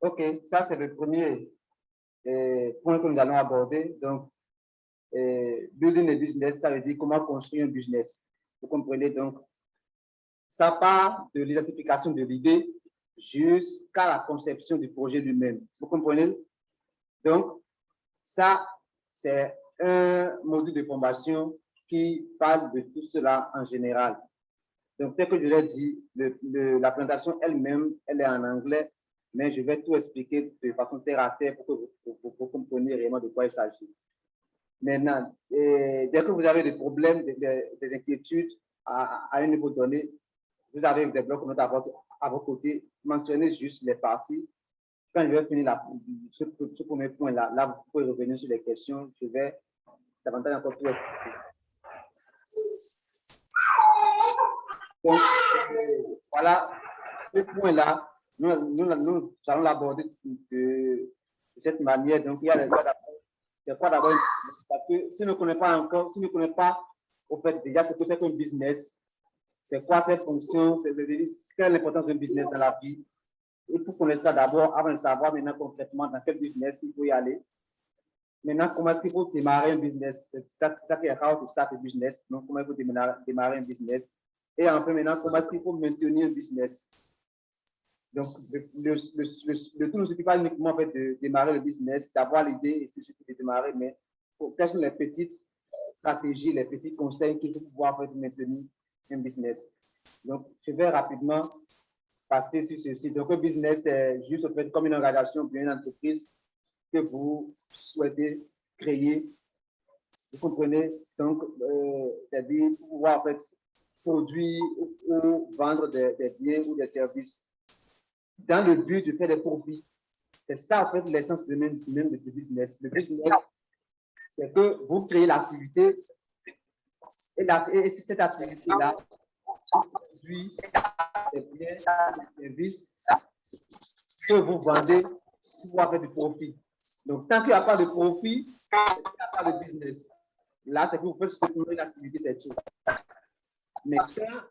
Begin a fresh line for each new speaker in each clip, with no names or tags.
OK, ça c'est le premier point que nous allons aborder. Donc, building a business, ça veut dire comment construire un business. Vous comprenez donc, ça part de l'identification de l'idée jusqu'à la conception du projet lui-même. Vous comprenez? Donc, ça, c'est un module de formation qui parle de tout cela en général. Donc, tel que je l'ai dit, la présentation elle-même, elle est en anglais, mais je vais tout expliquer de façon terre à terre pour que vous compreniez réellement de quoi il s'agit. Maintenant, dès que vous avez des problèmes, des inquiétudes à un niveau donné, vous avez des blocs notes à votre côté, mentionnez juste les parties. Quand je vais finir ce premier point-là, là, vous pouvez revenir sur les questions. Je vais davantage encore tout expliquer. Donc, voilà, ce point-là, nous allons l'aborder de cette manière. Donc, il y a c'est quoi d'abord? Parce que si on ne connaît pas encore, si on ne connaît pas, au fait, déjà, ce que c'est qu'un business, c'est quoi ses fonctions, quelle est l'importance d'un business dans la vie. Il faut connaître ça d'abord, avant de savoir maintenant concrètement dans quel business il faut y aller. Maintenant, comment est-ce qu'il faut démarrer un business? C'est ça qui est how to start a business. Donc, comment il faut démarrer un business? Et enfin, maintenant, comment est-ce qu'il faut maintenir un business? Donc, le tout ne suffit pas uniquement en fait, de démarrer le business, d'avoir l'idée et c'est juste de démarrer, mais quelles sont les petites stratégies, les petits conseils qu'il faut pouvoir en fait, maintenir un business? Donc, je vais rapidement passer sur ceci. Donc, un business, c'est juste en fait, comme une organisation, bien une entreprise que vous souhaitez créer. Vous comprenez? Donc, c'est-à-dire pouvoir en fait, produire ou vendre des biens ou des services dans le but de faire des profits. C'est ça, en fait, l'essence même du business. Le business, c'est que vous créez l'activité et cette activité-là produit des biens, des services que vous vendez pour pouvoir faire du profit. Donc, tant qu'il n'y a pas de profit, il n'y a pas de business. Là, c'est que vous faites simplement une activité, c'est tout. Mais quand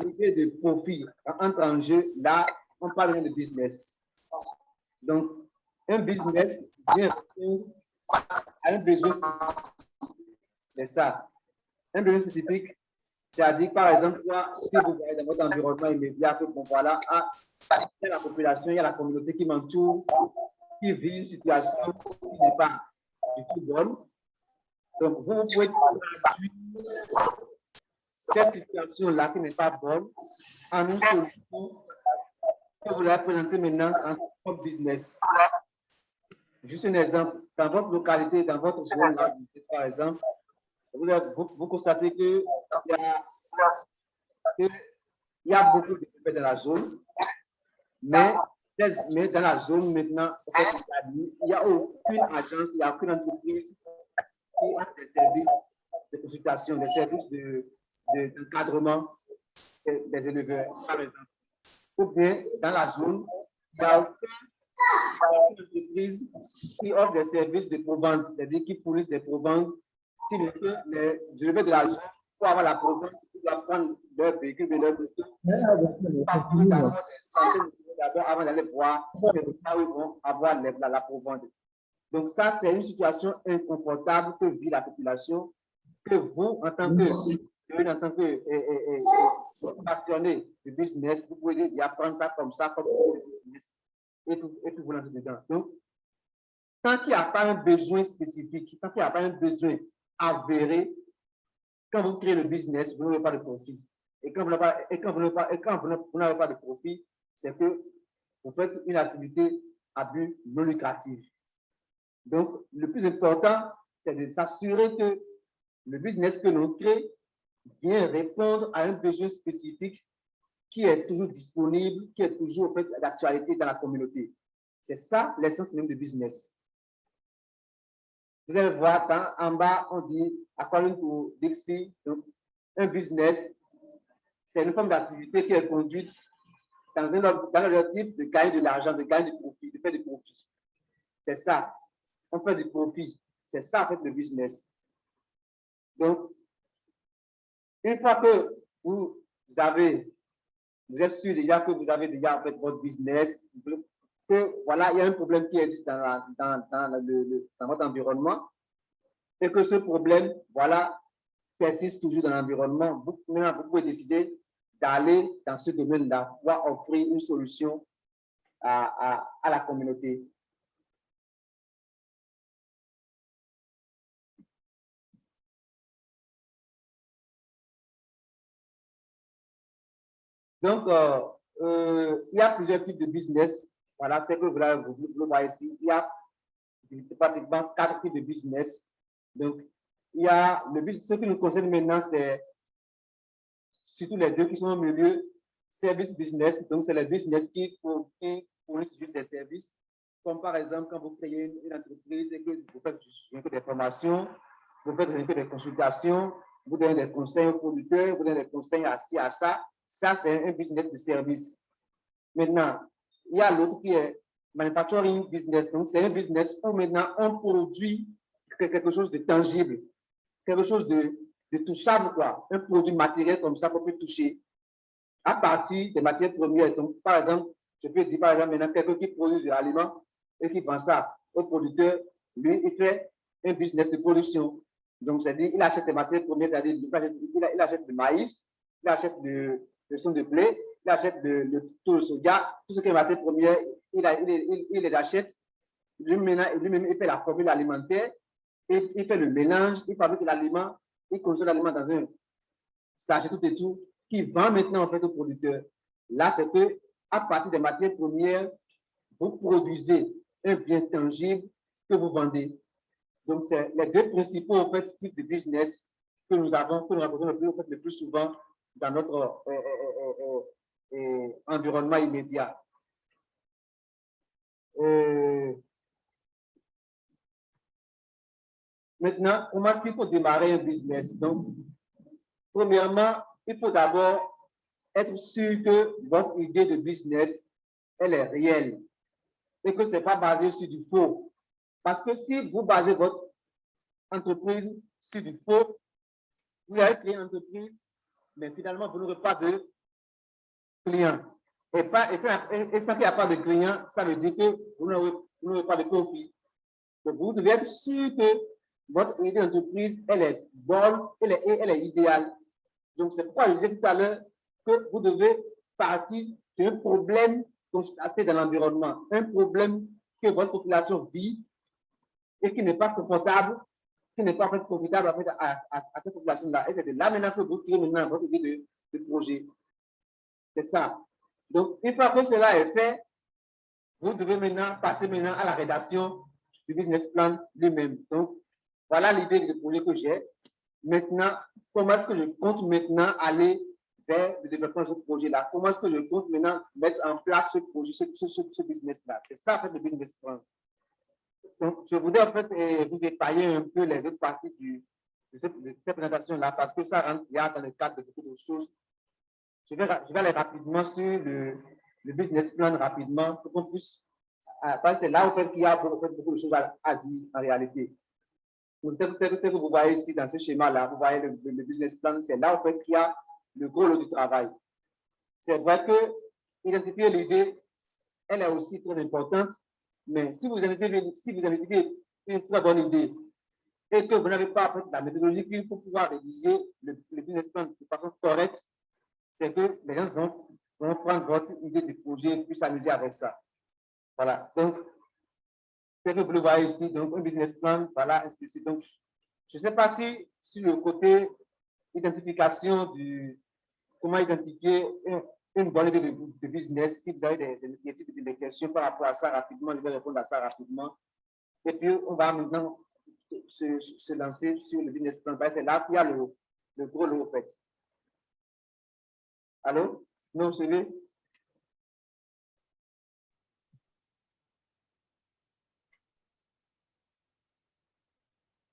l'idée de profit entre en jeu, là, on parle bien de business. Donc, un business vient à un besoin spécifique. C'est ça. Un besoin spécifique, c'est-à-dire, par exemple, si vous voyez dans votre environnement immédiat que, bon, voilà, il y a la population, il y a la communauté qui m'entoure, qui vit une situation qui n'est pas du tout bonne. Donc, vous pouvez traduire cette situation-là qui n'est pas bonne en une solution que vous allez présenter maintenant en votre business. Juste un exemple, dans votre localité, dans votre zone, là, par exemple, vous constatez qu'il y a beaucoup de développés dans la zone, mais dans la zone maintenant, en fait, il n'y a aucune agence, il n'y a aucune entreprise qui a des services de consultation, des services d'encadrement des éleveurs, par exemple. Ou bien dans la zone, il n'y a aucune entreprise qui offre des services de provente, c'est-à-dire qui fournissent des proventes. Si les éleveurs de la zone, pour avoir la provente, ils doivent prendre leur véhicule de leur véhicule d'abord avant d'aller voir là où ils vont avoir la provente. Donc ça, c'est une situation inconfortable que vit la population, que vous, en tant que passionné du business, vous pouvez dire, apprendre ça comme business et puis vous lancer dedans. Donc, tant qu'il n'y a pas un besoin spécifique, tant qu'il n'y a pas un besoin avéré, quand vous créez le business, vous n'avez pas de profit. Et quand vous n'avez pas de profit, c'est que vous faites une activité à but non lucratif. Donc, le plus important, c'est de s'assurer que le business que l'on crée vient répondre à un besoin spécifique qui est toujours disponible, qui est toujours en fait, d'actualité dans la communauté. C'est ça l'essence même du business. Vous allez voir, en bas, on dit, according to Dixie, donc, un business, c'est une forme d'activité qui est conduite dans l'objectif de gagner de l'argent, de gagner du profit, de faire du profit. C'est ça. On fait du profit. C'est ça, en fait, le business. Donc, une fois que vous êtes sûr déjà que vous avez déjà en fait votre business, que voilà, il y a un problème qui existe dans votre environnement et que ce problème, voilà, persiste toujours dans l'environnement. Maintenant, vous pouvez décider d'aller dans ce domaine-là, pouvoir offrir une solution à la communauté. Donc, il y a plusieurs types de business. Voilà, tel que vous le voyez ici, il y a pratiquement 4 types de business. Donc, il y a le business, ce qui nous concerne maintenant, c'est surtout les deux qui sont au milieu, service business. Donc, c'est les business qui fournissent juste des services. Comme par exemple, quand vous créez une entreprise et que vous faites des formations, vous faites des consultations, vous donnez des conseils aux producteurs, vous donnez des conseils à ci, à ça. Ça, c'est un business de service. Maintenant, il y a l'autre qui est manufacturing business. Donc, c'est un business où maintenant on produit quelque chose de tangible, quelque chose de touchable, quoi. Un produit matériel comme ça qu'on peut toucher à partir des matières premières. Donc, par exemple, je peux dire, par exemple, maintenant, quelqu'un qui produit de l'aliment et qui vend ça au producteur, lui, il fait un business de production. Donc, c'est-à-dire, il achète des matières premières, c'est-à-dire, il achète du maïs, il achète de son de blé, il achète tout le soja, tout ce qui est matière première, il les achète. Lui-même, il fait la formule alimentaire, il fait le mélange, il fabrique l'aliment, il consomme l'aliment dans un sachet tout et tout, qui vend maintenant en fait au producteur. Là, c'est que à partir des matières premières, vous produisez un bien tangible que vous vendez. Donc, c'est les deux principaux en fait, types de business que nous rencontrons le plus souvent dans notre environnement immédiat. Maintenant, comment est-ce qu'il faut démarrer un business? Donc, premièrement, il faut d'abord être sûr que votre idée de business, elle est réelle et que ce n'est pas basé sur du faux. Parce que si vous basez votre entreprise sur du faux, vous allez créer une entreprise, mais finalement, vous n'aurez pas de clients. Et ça qu'il n'y a pas de clients, ça veut dire que vous n'aurez pas de profit. Donc, vous devez être sûr que votre idée d'entreprise, elle est bonne, elle est idéale. Donc, c'est pourquoi je disais tout à l'heure que vous devez partir d'un problème constaté dans l'environnement, un problème que votre population vit et qui n'est pas confortable, qui n'est pas profitable à cette population-là. Et c'est de là maintenant que vous tirez maintenant votre idée de projet. C'est ça. Donc, une fois que cela est fait, vous devez maintenant passer maintenant à la rédaction du business plan lui-même. Donc, voilà l'idée de projet que j'ai. Maintenant, comment est-ce que je compte maintenant aller vers le développement de ce projet-là? Comment est-ce que je compte maintenant mettre en place ce projet, ce business-là? C'est ça, en fait, le business plan. Donc, je voudrais, en fait, vous épargner un peu les autres parties de cette présentation-là parce que ça rentre dans le cadre de beaucoup de choses. Je vais aller rapidement sur le business plan rapidement pour qu'on puisse, parce que c'est là, en fait, qu'il y a beaucoup de choses à dire en réalité. Donc, tel que vous voyez ici dans ce schéma-là, vous voyez le business plan, c'est là, en fait, qu'il y a le gros lot du travail. C'est vrai que identifier l'idée, elle est aussi très importante, mais si vous identifiez une très bonne idée et que vous n'avez pas en fait, la méthodologie qu'il faut pouvoir rédiger le business plan de façon correcte, c'est que les gens vont prendre votre idée de projet et puis s'amuser avec ça. Voilà. Donc, c'est que vous le voyez ici, donc un business plan, voilà, ainsi de suite. Donc, je ne sais pas si sur le côté identification comment identifier une bonne idée de business, si vous avez des questions par rapport à ça rapidement, je vais répondre à ça rapidement. Et puis, on va maintenant se lancer sur le business plan. C'est là qu'il y a le gros lot, en fait. Allô? Non, c'est lui?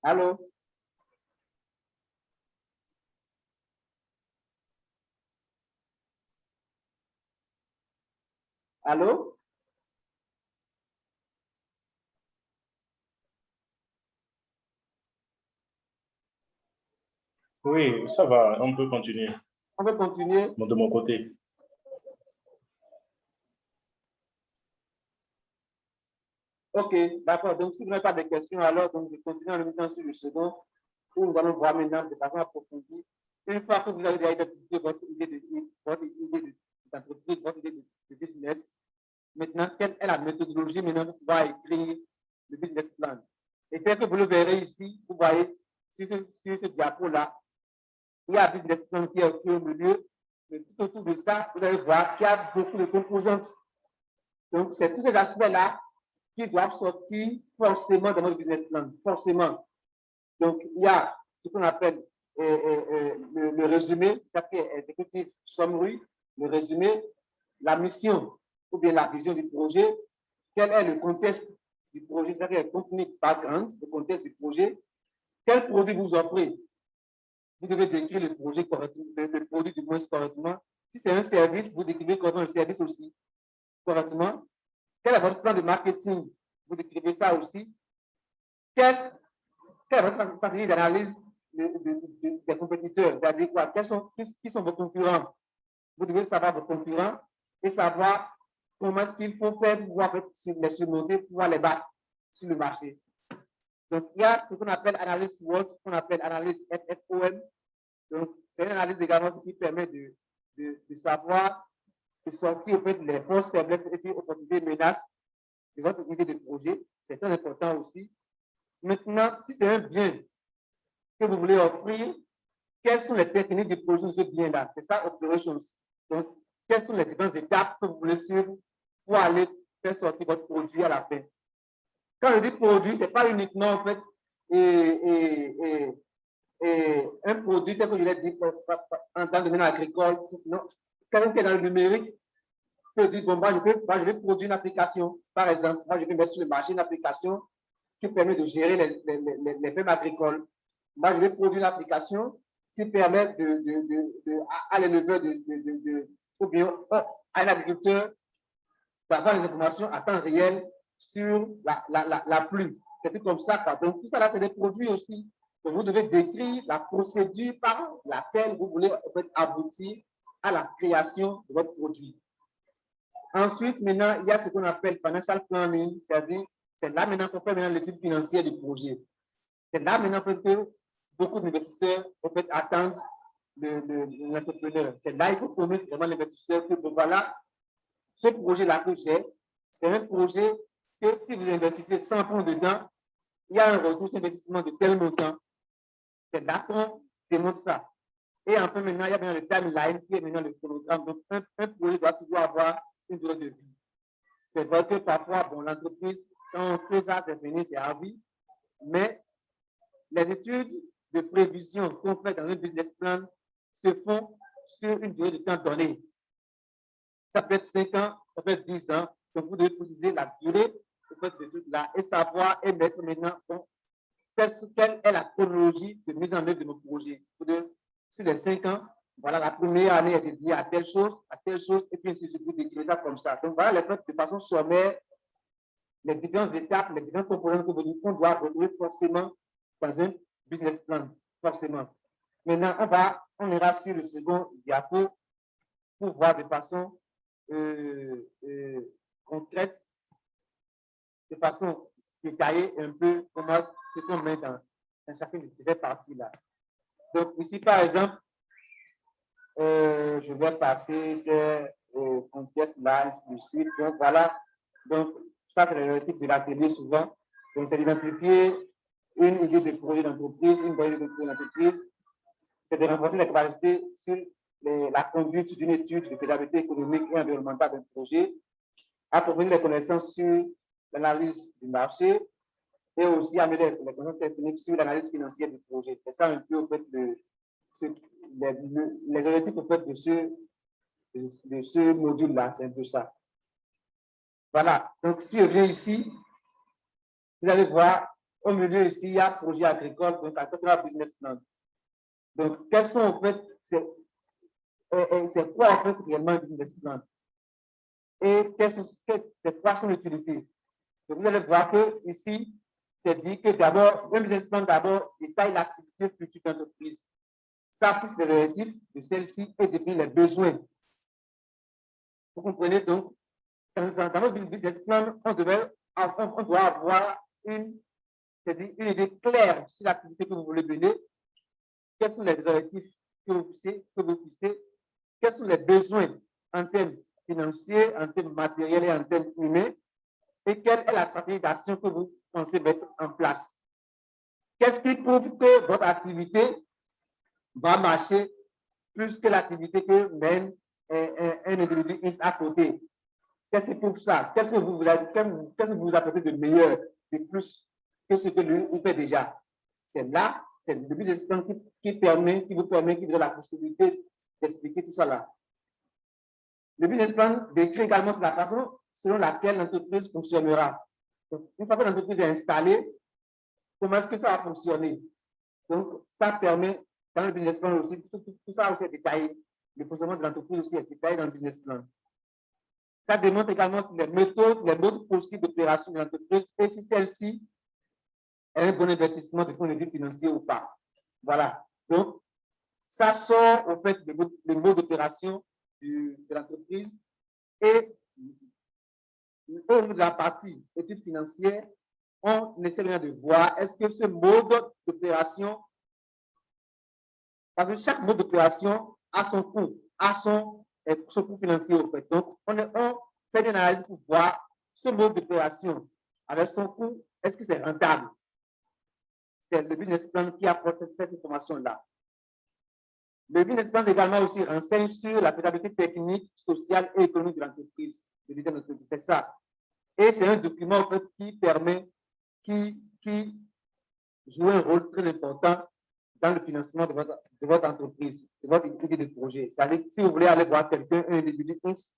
Allô? Allô?
Oui, ça va, on peut continuer.
On peut continuer.
De mon côté.
OK, d'accord. Donc, si vous n'avez pas de questions, alors donc, je continue en même temps sur le second, où nous allons voir maintenant de façon approfondie. Une fois que vous avez déjà identifié votre idée d'entreprise, votre idée de business, maintenant, quelle est la méthodologie maintenant pour pouvoir écrire le business plan? Et tel que vous le verrez ici, vous voyez sur ce diapo-là, il y a un business plan qui est au milieu, mais tout autour de ça, vous allez voir qu'il y a beaucoup de composantes. Donc, c'est tous ces aspects-là qui doivent sortir forcément dans notre business plan, forcément. Donc, il y a ce qu'on appelle le résumé, ça qui est executive summary, le résumé, la mission ou bien la vision du projet, quel est le contexte du projet, c'est-à-dire le company background, le contexte du projet, quel produit vous offrez. Vous devez décrire le projet correctement, le produit du moins correctement. Si c'est un service, vous décrivez correctement le service aussi correctement. Quel est votre plan de marketing? Vous décrivez ça aussi. Quelle est votre stratégie d'analyse des compétiteurs? C'est-à-dire quoi? Qui sont vos concurrents? Vous devez savoir vos concurrents et savoir comment est-ce qu'il faut faire pour pouvoir les surmonter, pour pouvoir les battre sur le marché. Donc, il y a ce qu'on appelle analyse SWOT, ce qu'on appelle analyse FFOM. Donc, c'est une analyse également qui permet de savoir, de sortir en fait, les forces, faiblesses et puis opportunités, menaces de votre idée de projet. C'est très important aussi. Maintenant, si c'est un bien que vous voulez offrir, quelles sont les techniques de production de ce bien-là? C'est ça, operations. Donc, quelles sont les différentes étapes que vous voulez suivre pour aller faire sortir votre produit à la fin? Quand je dis produit, ce n'est pas uniquement en fait un produit tel que je l'ai dit en tant que domaine agricole. Non, quelqu'un qui est dans le numérique peut dire, bon, moi je vais produire une application, par exemple, moi je vais mettre sur le marché une application qui permet de gérer les fermes agricoles. Moi, je vais produire une application qui permet à l'éleveur ou bien à un agriculteur d'avoir les informations à temps réel sur la pluie. C'est tout comme ça. Quoi. Donc, tout ça, là, c'est des produits aussi. Donc, vous devez décrire la procédure par laquelle vous voulez en fait, aboutir à la création de votre produit. Ensuite, maintenant, il y a ce qu'on appelle financial planning, c'est-à-dire, c'est là maintenant qu'on fait l'étude financière du projet. C'est là maintenant que beaucoup d'investisseurs en fait, attendent l'entrepreneur. C'est là qu'il faut convaincre vraiment l'investisseur que bon, voilà, ce projet-là que j'ai, c'est un projet que si vous investissez 100 francs dedans, il y a un retour sur investissement de tel montant. C'est là qu'on démontre ça. Et enfin, maintenant, il y a bien le timeline qui est maintenant le chronogramme. Donc, un projet doit toujours avoir une durée de vie. C'est vrai que parfois, bon, l'entreprise, quand on fait ça, c'est fini, c'est à vie. Mais les études de prévision qu'on fait dans un business plan se font sur une durée de temps donnée. Ça peut être 5 ans, ça peut être 10 ans. Donc, vous devez préciser la durée de tout là et savoir et mettre maintenant quelle est la chronologie de mise en œuvre de nos projets. Sur les 5 ans, voilà, la première année est dédiée à telle chose, et puis ainsi de suite, vous décrivez ça comme ça. Donc, voilà les de façon sommaire, les différentes étapes, les différentes composantes qu'on doit retrouver forcément dans un business plan, forcément. Maintenant, on ira sur le second diapo pour voir de façon concrète, de façon détaillée un peu comment ce qu'on met dans chacune de ces parties-là. Donc, ici, par exemple, je vais passer ces contextes-là, ainsi de suite. Donc, voilà. Donc, ça, c'est le type de l'atelier souvent. Donc, c'est d'identifier une idée de projet d'entreprise, une bonne idée de projet d'entreprise. C'est de renforcer les capacités sur la conduite d'une étude de faisabilité économique et environnementale d'un projet, approfondir les connaissances sur l'analyse du marché et aussi améliorer les connaissances techniques sur l'analyse financière du projet. C'est ça un peu en fait les objectifs en fait, de ce module-là, c'est un peu ça. Voilà, donc si je viens ici, vous allez voir, au milieu ici, il y a projet agricole, donc agricultural business plan. Donc, quels sont en fait, c'est quoi en fait réellement un business plan? Et c'est quoi son utilité? Donc, vous allez voir que ici, c'est dit que d'abord, un business plan d'abord détaille l'activité future d'entreprise. Ça pousse les objectifs de celle-ci et définit les besoins. Vous comprenez donc, dans notre business plan, on devait on doit avoir une idée claire sur l'activité que vous voulez mener, quels sont les objectifs que vous fixez, quels sont les besoins en termes financiers, en termes matériels et en termes humains, et quelle est la stratégie d'action que vous pensez mettre en place. Qu'est-ce qui prouve que votre activité va marcher plus que l'activité que mène un individu X à côté? Qu'est-ce qui prouve ça? Qu'est-ce que vous apportez de meilleur, de plus que ce que lui il fait déjà? C'est là, c'est le business plan qui vous permet, qui vous donne la possibilité d'expliquer tout ça là. Le business plan décrit également la façon selon laquelle l'entreprise fonctionnera. Donc, une fois que l'entreprise est installée, comment est-ce que ça va fonctionner? Donc, ça permet, dans le business plan aussi, tout ça aussi est détaillé. Le fonctionnement de l'entreprise aussi est détaillé dans le business plan. Ça démontre également les méthodes, les modes possibles d'opération de l'entreprise et si celle-ci est un bon investissement du point de vue financier ou pas. Voilà. Donc, ça sort en fait le mode d'opération de l'entreprise et au niveau de la partie études financières, on essaie bien de voir est-ce que ce mode d'opération, parce que chaque mode d'opération a son coût, a son coût financier au fait. Donc, on fait une analyse pour voir ce mode d'opération avec son coût, est-ce que c'est rentable? C'est le business plan qui apporte cette information-là. Le business plan également aussi renseigne sur la faisabilité technique, sociale et économique de l'entreprise. C'est ça. Et c'est un document en fait, qui permet, qui joue un rôle très important dans le financement de votre entreprise, de votre idée de projet. C'est-à-dire si vous voulez aller voir quelqu'un, un individu X,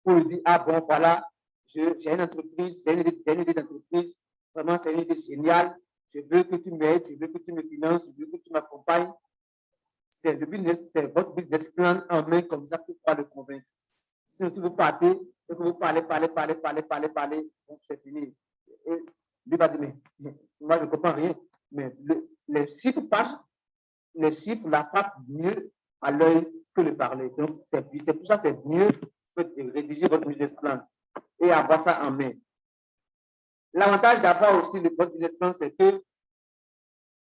pour lui dire, ah bon, voilà, j'ai une entreprise, j'ai une idée d'entreprise, vraiment c'est une idée géniale, je veux que tu m'aides, je veux que tu me finances, je veux que tu m'accompagnes. C'est votre business plan en main comme ça pour pouvoir le convaincre. Si vous partez et que vous parlez, bon, c'est fini. Et lui va dire, mais moi je ne comprends rien. Mais les chiffres passent, les chiffres la frappent mieux à l'œil que le parler. Donc, c'est pour ça que c'est mieux de rédiger votre business plan et avoir ça en main. L'avantage d'avoir aussi votre business plan, c'est que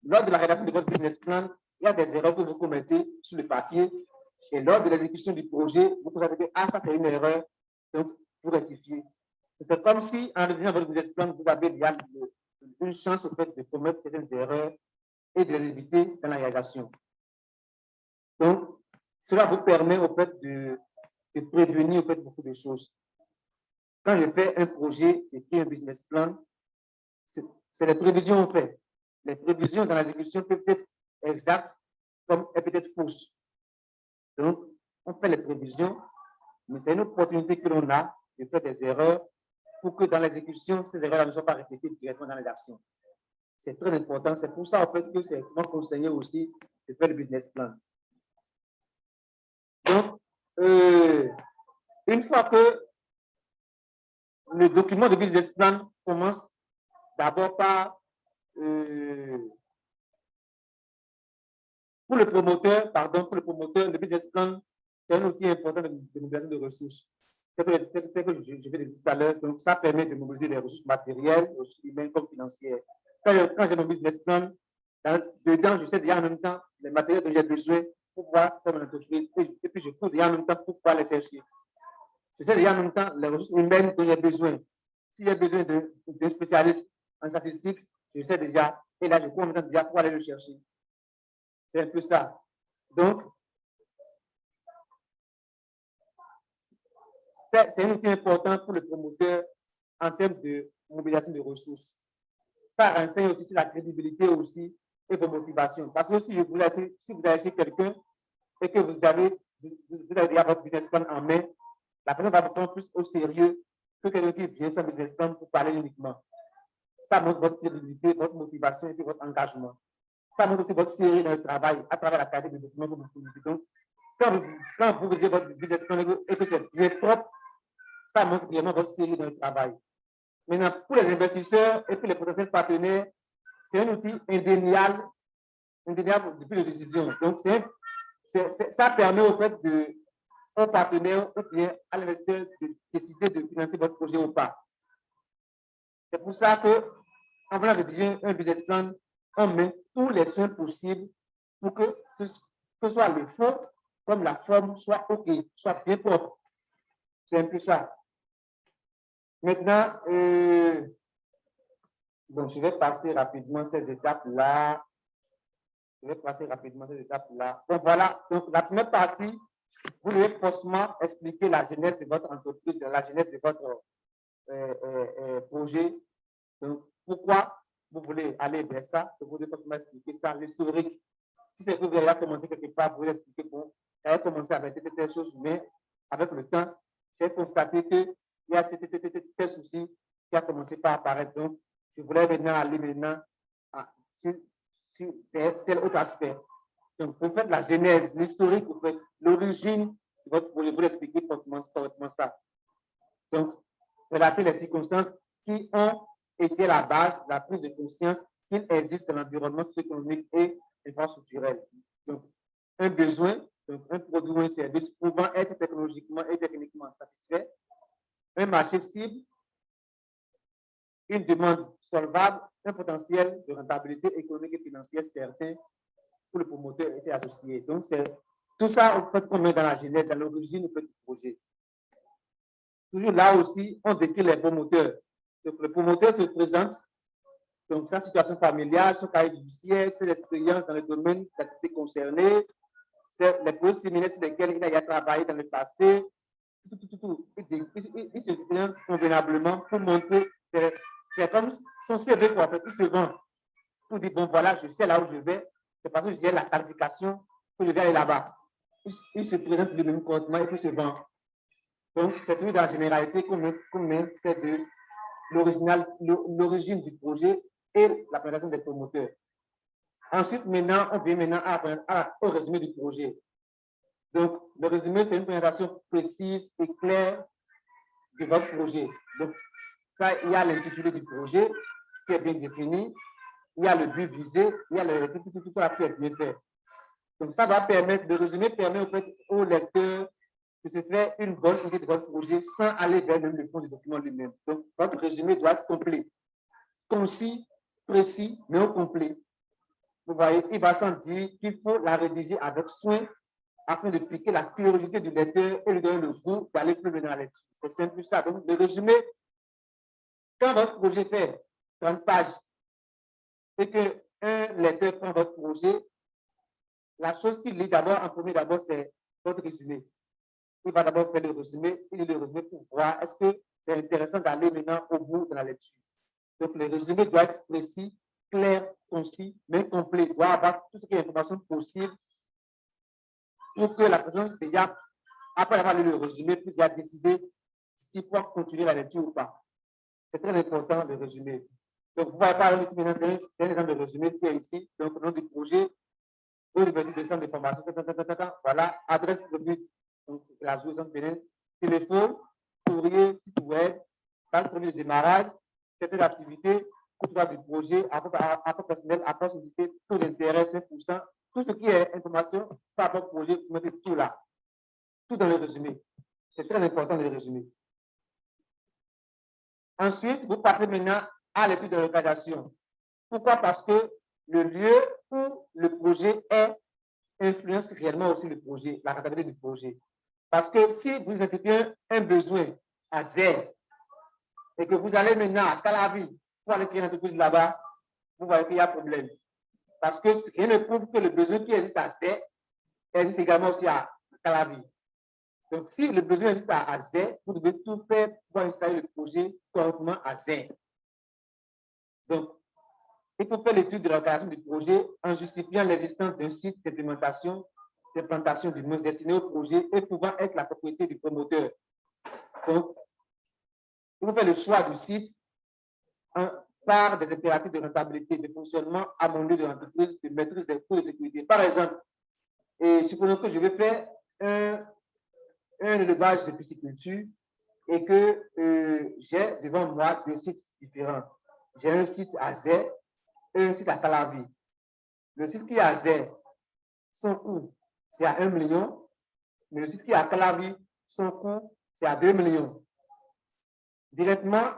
lors de la rédaction de votre business plan, il y a des erreurs que vous commettez sur le papier et lors de l'exécution du projet, vous constatez que ah, ça c'est une erreur, donc vous rectifiez. C'est comme si en rédigeant votre business plan, vous avez déjà une chance au fait de commettre certaines erreurs et de les éviter dans la réalisation. Donc, cela vous permet au fait de prévenir au fait beaucoup de choses. Quand je fais un projet, j'écris un business plan, c'est les prévisions en fait. Les prévisions dans l'exécution peuvent être exactes comme elles peuvent être fausses. Donc, on fait les prévisions, mais c'est une opportunité que l'on a de faire des erreurs pour que dans l'exécution, ces erreurs ne soient pas répétées directement dans les actions. C'est très important. C'est pour ça en fait que c'est vraiment conseillé aussi de faire le business plan. Donc, une fois que le document de business plan commence d'abord par pour le promoteur, le business plan, c'est un outil important de mobilisation de ressources. C'est que je vais dire tout à l'heure, donc ça permet de mobiliser les ressources matérielles, aussi humaines comme financières. Quand j'ai mon business plan, dedans, je sais déjà en même temps les matériels dont j'ai besoin pour pouvoir faire mon entreprise, et puis je cours déjà en même temps pour pouvoir les chercher. Je sais déjà en même temps les ressources humaines dont j'ai besoin. Si j'ai besoin d'un spécialiste en statistique, je sais déjà, et là je cours en même temps déjà pour aller le chercher. C'est un peu ça. Donc, c'est un outil important pour le promoteur en termes de mobilisation de ressources. Ça renseigne aussi sur la crédibilité aussi et vos motivations. Parce que si vous allez chez quelqu'un et que vous avez déjà votre business plan en main, la personne va vous prendre plus au sérieux que quelqu'un qui vient sans business plan pour parler uniquement. Ça montre votre crédibilité, votre motivation et puis votre engagement. Ça montre aussi votre sérieux dans le travail à travers la qualité des documents que vous fournissez. Donc, quand vous rédigez votre business plan et que c'est bien propre, ça montre vraiment votre sérieux dans le travail. Maintenant, pour les investisseurs et puis les potentiels partenaires, c'est un outil indéniable depuis la décision. Donc, ça permet au fait aux partenaires ou bien à l'investisseur de décider de financer votre projet ou pas. C'est pour ça que, en voulant rédiger un business plan, on met tous les soins possibles pour que ce soit le fond comme la forme soit OK, soit bien propre. C'est un peu ça. Maintenant, bon, je vais passer rapidement ces étapes-là. Bon, voilà. Donc, la première partie, vous devez forcément expliquer la jeunesse de votre entreprise, la jeunesse de votre projet. Donc, pourquoi vous voulez aller vers ça? Vous devez forcément expliquer ça, l'historique. Si c'est que vous avez commencé quelque part, vous expliquez, bon, j'avais commencé avec telle chose, mais avec le temps, j'ai constaté qu'il y a tel souci qui a commencé par apparaître. Donc, je voulais maintenant aller sur tel autre aspect. Donc, vous faites la genèse, l'historique, vous faites l'origine de votre projet, vous expliquez correctement ça. Donc, relatez les circonstances qui ont été la base de la prise de conscience qu'il existe dans l'environnement socio-économique et infrastructurel. Donc, un besoin, donc un produit ou un service pouvant être technologiquement et techniquement satisfait, un marché cible, une demande solvable, un potentiel de rentabilité économique et financière certain pour le promoteur et ses associés. Donc, c'est tout ça en fait, qu'on met dans la genèse, dans l'origine du projet. Toujours là aussi, on décrit les promoteurs. Donc, le promoteur se présente, donc sa situation familiale, son cahier judiciaire, ses expériences dans le domaine d'activité concerné, c'est les projets similaires sur lesquels il a travaillé dans le passé. Il se présente convenablement pour montrer, c'est comme son CV, quoi. Il se vend pour dire, bon, voilà, je sais là où je vais, c'est parce que j'ai la qualification que je vais aller là-bas. Il se présente lui-même correctement et puis se vend. Donc, c'est toujours dans la généralité qu'on met, c'est de l'origine du projet et la présentation des promoteurs. Ensuite, maintenant, on vient au résumé du projet. Donc, le résumé, c'est une présentation précise et claire de votre projet. Donc, ça, il y a l'intitulé du projet qui est bien défini, il y a le but visé, il y a tout la qui est bien fait. Donc, ça va permettre, le résumé permet au lecteur de se faire une bonne idée de votre projet sans aller vers le fond du document lui-même. Donc, votre résumé doit être complet, concis, précis, mais au complet. Vous voyez, il va sans dire qu'il faut la rédiger avec soin afin de piquer la curiosité du lecteur et lui donner le goût d'aller plus loin dans la lecture. C'est simple ça. Donc, le résumé, quand votre projet fait 30 pages et qu'un lecteur prend votre projet, la chose qu'il lit d'abord, en premier d'abord, c'est votre résumé. Il va d'abord faire le résumé, il lit le résumé pour voir est-ce que c'est intéressant d'aller maintenant au bout de la lecture. Donc, le résumé doit être précis, clair, concis, mais complet. Il doit avoir tout ce qui est information possible pour que la personne, déjà, après avoir lu le résumé, puisse décider s'il faut continuer la lecture ou pas. C'est très important le résumé. Donc, vous voyez par exemple ici, maintenant, c'est un exemple de résumé qui est ici. Donc, le nom du projet, ouverture de centre de formation, voilà, adresse produit, donc la solution pénale, téléphone, courrier, site web, date premier de démarrage, certaines activités, coût du projet, apport personnel, apport société, taux d'intérêt 5%, tout ce qui est information par rapport au projet, vous mettez tout là, tout dans le résumé. C'est très important le résumé. Ensuite, vous passez maintenant à l'étude de localisation. Pourquoi? Parce que le lieu où le projet est influence réellement aussi le projet, la rentabilité du projet. Parce que si vous identifiez un besoin à Z et que vous allez maintenant à Calavi pour aller créer une entreprise là-bas, vous voyez qu'il y a problème. Parce que rien ne prouve que le besoin qui existe à Z existe également aussi à Calavi. Donc, si le besoin existe à Z, vous devez tout faire pour installer le projet correctement à Z. Donc, il faut faire l'étude de l'organisation du projet en justifiant l'existence d'un site d'implantation du moins destiné au projet et pouvant être la propriété du promoteur. Donc, il faut faire le choix du site par des impératifs de rentabilité, de fonctionnement à mon lieu de l'entreprise, de maîtrise des coûts de sécurité. Par exemple, supposons que je vais faire un élevage de pisciculture et que j'ai devant moi deux sites différents. J'ai un site à Z et un site à Calavi. Le site qui est à Z, son coût, c'est à 1 million, mais le site qui est à Calavi, son coût, c'est à 2 millions. Directement,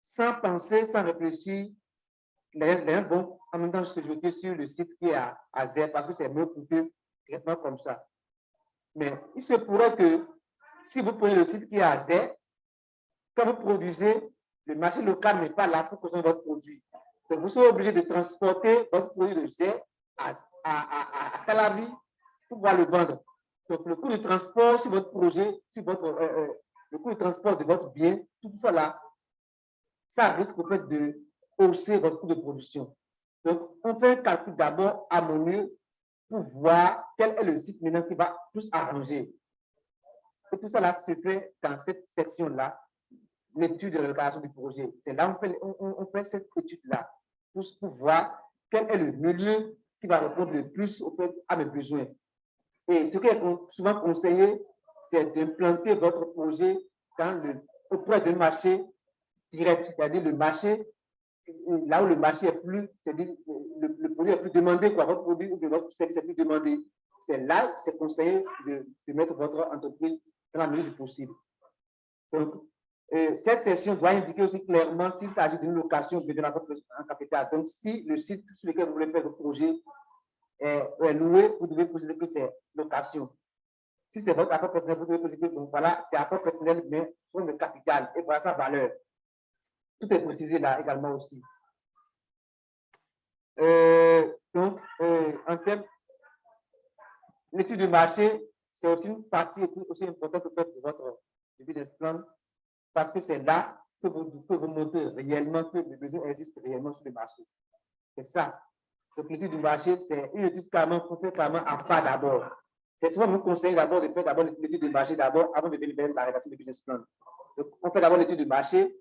sans penser, sans réfléchir, les gens vont en même temps se jeter sur le site qui est à Z parce que c'est mieux coûteux, traitement comme ça. Mais il se pourrait que si vous prenez le site qui est à Z, quand vous produisez, le marché local n'est pas là pour consommer votre produit. Donc, vous serez obligé de transporter votre produit de Z à Calavi pour pouvoir le vendre. Donc, le coût de transport sur votre projet, sur le coût de transport de votre bien, tout ça là, ça risque au fait de hausser votre coût de production. Donc, on fait un calcul d'abord harmonieux pour voir quel est le site maintenant qui va plus arranger. Et tout ça là se fait dans cette section-là, l'étude de l'allocation du projet. C'est là on fait cette étude-là pour voir quel est le milieu qui va répondre le plus à mes besoins. Et ce qui est souvent conseillé, c'est d'implanter votre projet auprès d'un marché direct, c'est-à-dire le marché, là où le marché est plus, c'est-à-dire le produit est plus demandé, quoi, votre produit ou votre service est plus demandé. C'est là, c'est conseillé de mettre votre entreprise dans la mesure du possible. Donc, cette session doit indiquer aussi clairement s'il s'agit d'une location ou d'une entreprise en capital. Donc, si le site sur lequel vous voulez faire le projet est loué, vous devez préciser que c'est location. Si c'est votre apport personnel, vous devez préciser que voilà, c'est apport personnel, mais sur le capital et voilà sa valeur. Tout est précisé là également aussi. Donc, en termes, l'étude de marché, c'est aussi une partie aussi importante de votre business plan parce que c'est là que vous montrez réellement que le besoin existe réellement sur le marché. C'est ça. Donc, l'étude du marché, c'est une étude carrément qu'on fait carrément à pas d'abord. C'est souvent mon conseil d'abord de faire d'abord l'étude du marché d'abord avant de venir vers la rédaction du business plan. Donc, on fait d'abord l'étude du marché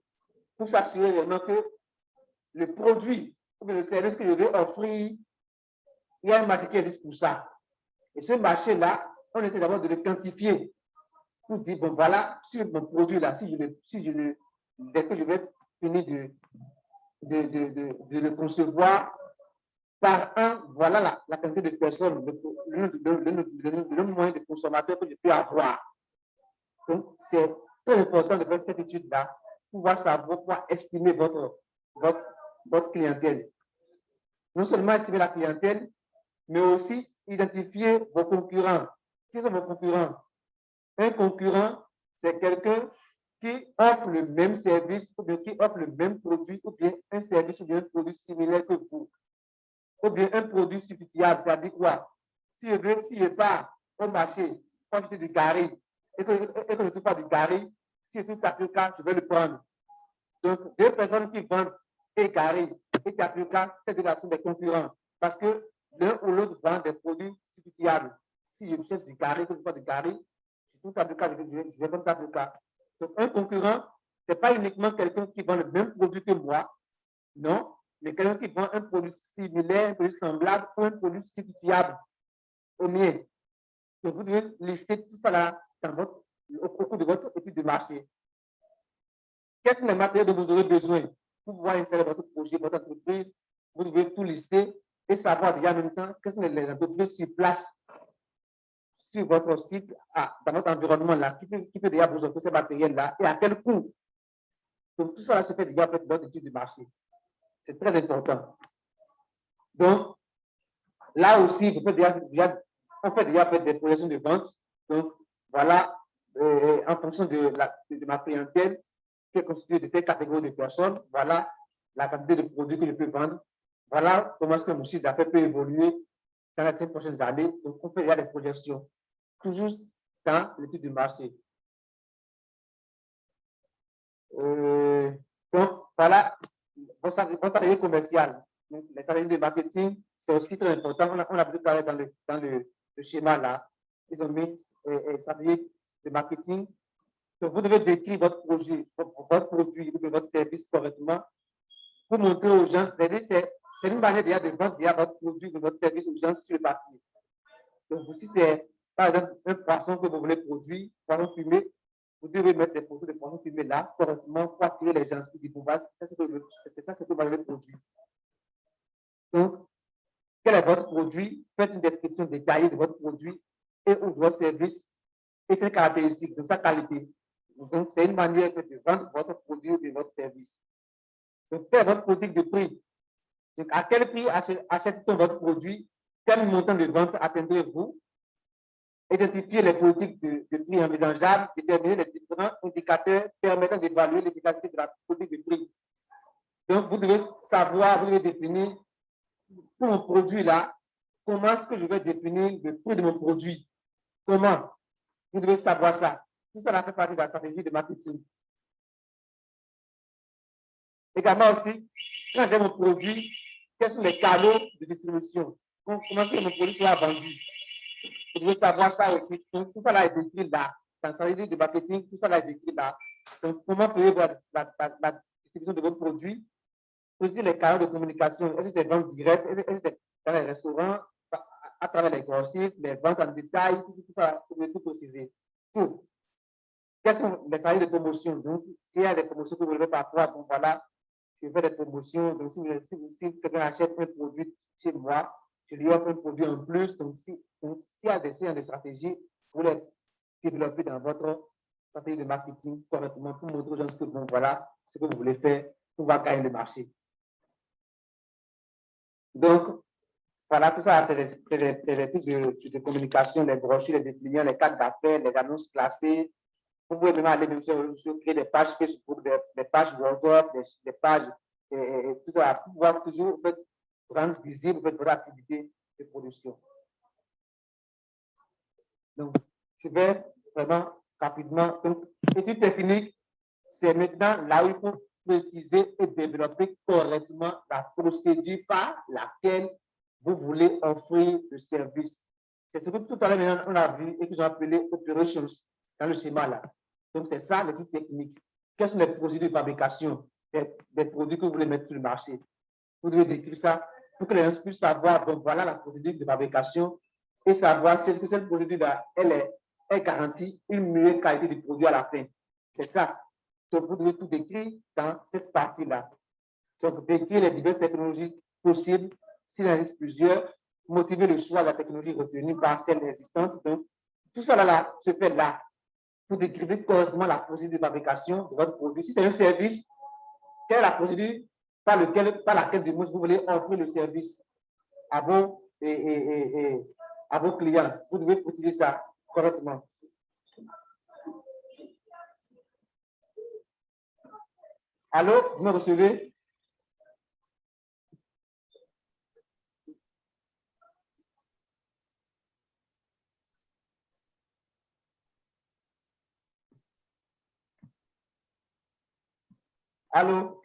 pour s'assurer réellement que le produit ou le service que je vais offrir, il y a un marché qui existe pour ça. Et ce marché-là, on essaie d'abord de le quantifier pour dire, bon, voilà, sur mon produit-là, dès que je vais finir de le concevoir, par an, voilà la quantité de personnes, le moyen de consommateurs que je peux avoir. Donc, c'est très important de faire cette étude-là pour pouvoir savoir, pouvoir estimer votre clientèle. Non seulement estimer la clientèle, mais aussi identifier vos concurrents. Qui sont vos concurrents? Un concurrent, c'est quelqu'un qui offre le même service ou bien qui offre le même produit ou bien un service ou bien un produit similaire que vous. Ou bien un produit substituable, c'est-à-dire quoi? Si je pars au marché, quand je suis du gari, et que je ne trouve pas du gari, si je trouve tapioca, je vais le prendre. Donc, deux personnes qui vendent et gari et tapioca, c'est de la somme des concurrents. Parce que l'un ou l'autre vend des produits substituables. Si je cherche du gari, que je vois du gari, je trouve tapioca, je vais vendre tapioca. Donc, un concurrent, ce n'est pas uniquement quelqu'un qui vend le même produit que moi, non, mais quelqu'un qui vend un produit similaire, un produit semblable ou un produit substituable au mien. Donc, vous devez lister tout ça là au cours de votre étude de marché. Quels sont les matériaux dont vous aurez besoin pour pouvoir installer votre projet, votre entreprise? Vous devez tout lister et savoir déjà en même temps quelles sont les entreprises sur place, sur votre site, dans votre environnement là, qui peut déjà vous offrir ces matériels là et à quel coût. Donc, tout ça là se fait déjà dans votre étude de marché. C'est très important. Donc, là aussi, on fait déjà des projections de vente. Donc, voilà, en fonction de ma clientèle, qui est constituée de telle catégorie de personnes, voilà la quantité de produits que je peux vendre. Voilà comment est-ce que mon chiffre d'affaires peut évoluer dans les 5 prochaines années. Donc, on fait déjà des projections, toujours dans l'étude du marché. Donc, voilà, votre stratégie commerciale. Donc, les stratégies de marketing, c'est aussi très important. On a pu parler dans le schéma là. Ils ont mis une stratégie de marketing. Donc, vous devez décrire votre projet, votre produit ou votre service correctement pour montrer aux gens. C'est une manière déjà de vendre déjà votre produit ou votre service aux gens sur le papier. Donc, si c'est par exemple un poisson que vous voulez produire, poisson fumé, vous devez mettre des photos de poissons fumés là correctement pour attirer les gens qui disent c'est ça ce que vous avez produit. Donc, quel est votre produit? Faites une description détaillée de votre produit et ou de votre service et ses caractéristiques, de sa qualité. Donc, c'est une manière de vendre votre produit ou de votre service. Donc, quelle est votre politique de prix? Donc, à quel prix achète-t-on votre produit? Quel montant de vente atteindrez-vous? Identifier les politiques de prix envisageables, déterminer les différents indicateurs permettant d'évaluer l'efficacité de la politique de prix. Donc, vous devez savoir, vous devez définir pour mon produit là, comment est-ce que je vais définir le prix de mon produit? Comment? Vous devez savoir ça. Tout ça fait partie de la stratégie de marketing. Également aussi, quand j'ai mon produit, quels sont les canaux de distribution? Comment est-ce que mon produit sera vendu? Vous devez savoir ça aussi. Donc, tout ça là est décrit là. Dans la stratégie de marketing, tout ça là est décrit là. Donc, comment ferez-vous la distribution de votre produit? Aussi, les canaux de communication. Est-ce que c'est vente directe? Est-ce que c'est dans les restaurants, à travers les grossistes, les ventes en détail, tout ça, vous devez tout préciser. Tout. Quelles sont les stratégies de promotion? Donc, s'il y a des promotions que vous voulez parfois, donc voilà, je fais des promotions. Donc, si quelqu'un achète un produit chez moi, je lui offre un produit en plus. Donc, s'il y a des stratégies, vous les développez dans votre stratégie de marketing correctement pour montrer aux gens que, bon, voilà, ce que vous voulez faire pour pouvoir gagner le marché. Donc, voilà, tout ça, c'est les trucs de communication, les brochures, les dépliants, les cartes d'affaires, les annonces classées. Vous pouvez même aller créer des pages Facebook, des pages WhatsApp, des pages, tout ça, pour pouvoir toujours rendre visible votre activité de production. Donc, je vais vraiment rapidement. Donc, études techniques, c'est maintenant là où il faut préciser et développer correctement la procédure par laquelle vous voulez offrir le service. C'est ce que tout à l'heure on a vu et qu'ils ont appelé operations dans le schéma là. Donc, c'est ça l'étude technique. Quelles sont les procédures de fabrication des produits que vous voulez mettre sur le marché? Vous devez décrire ça pour que les gens puissent savoir, donc voilà la procédure de fabrication et savoir si est-ce que cette procédure-là, elle garantit une meilleure qualité de produit à la fin. C'est ça. Donc, vous devez tout décrire dans cette partie-là. Donc, décrire les diverses technologies possibles, s'il en existe plusieurs, motiver le choix de la technologie retenue par celle existante. Donc, tout ça là, se fait là pour décrire correctement la procédure de fabrication de votre produit. Si c'est un service, quelle est la procédure par laquelle vous voulez offrir le service à vos, à vos clients? Vous devez préciser ça correctement. Allô, vous me recevez? Allô?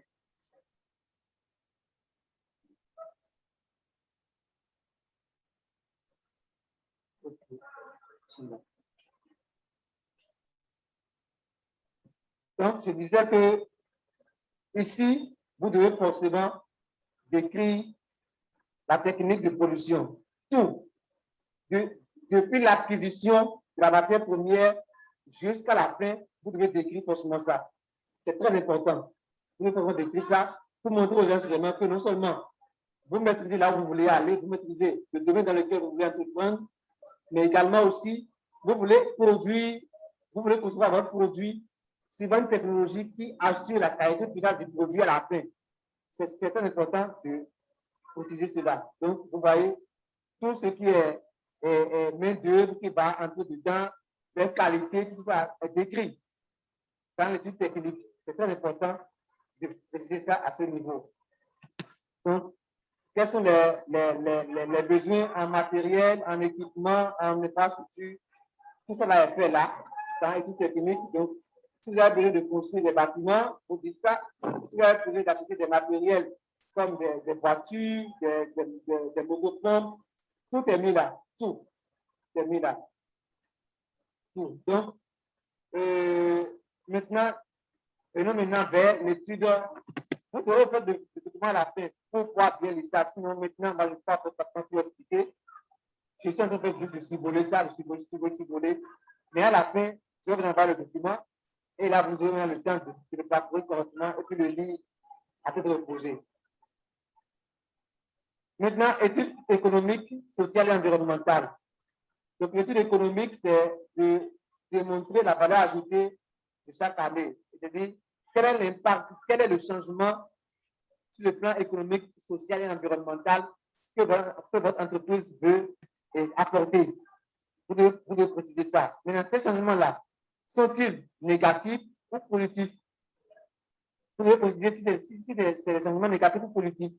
Donc, je disais que ici, vous devez forcément décrire la technique de production. Tout. Depuis l'acquisition de la matière première jusqu'à la fin, vous devez décrire forcément ça. C'est très important. Vous devez décrire ça pour montrer aux gens vraiment que non seulement vous maîtrisez là où vous voulez aller, vous maîtrisez le domaine dans lequel vous voulez entreprendre, mais également aussi, vous voulez produire, vous voulez concevoir votre produit suivant une technologie qui assure la qualité finale du produit à la fin. C'est très important de préciser cela. Donc, vous voyez, tout ce qui est main-d'œuvre qui va entrer dedans, les qualités, tout ça est décrit dans l'étude technique. C'est très important de préciser ça à ce niveau. Donc, quels sont les besoins en matériel, en équipement, en infrastructure? Tout ça est fait là, dans l'étude technique. Donc, si vous avez besoin de construire des bâtiments, vous dites ça. Si vous avez besoin d'acheter des matériels comme des voitures, des motopompes, tout est mis là. Tout est mis là. Tout. Donc, maintenant, venons maintenant vers l'étude. Vous aurez fait le document à la fin pour voir bien l'histoire. Sinon, maintenant, on ne va pas tout expliquer. Je suis en train de juste de ciboler ça, de ciboler. Mais à la fin, je vais vous envoyer le document et là, vous aurez le temps de le parcourir correctement et puis le lire à tête reposée. Maintenant, études économiques, sociales et environnementales. Donc, l'étude économique, c'est de démontrer la valeur ajoutée de chaque année. C'est-à-dire, quel est l'impact, quel est le changement sur le plan économique, social et environnemental que votre entreprise veut apporter. Vous devez préciser ça. Maintenant, ces changements-là, sont-ils négatifs ou positifs? Vous devez préciser si c'est des changements négatifs ou positifs.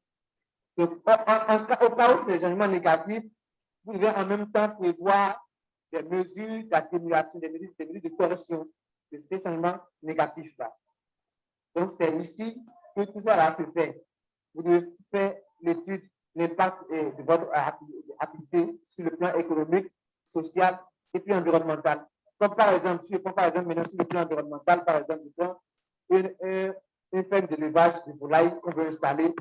Donc, au cas où c'est des changements négatifs, vous devez en même temps prévoir des mesures d'atténuation, des mesures de correction de ces changements négatifs-là. Donc, c'est ici que tout ça là se fait. Vous devez faire l'étude, l'impact de votre activité sur le plan économique, social et puis environnemental. Comme par exemple, si je prends par exemple maintenant sur le plan environnemental, par exemple, je prends une ferme d'élevage de volailles qu'on veut installer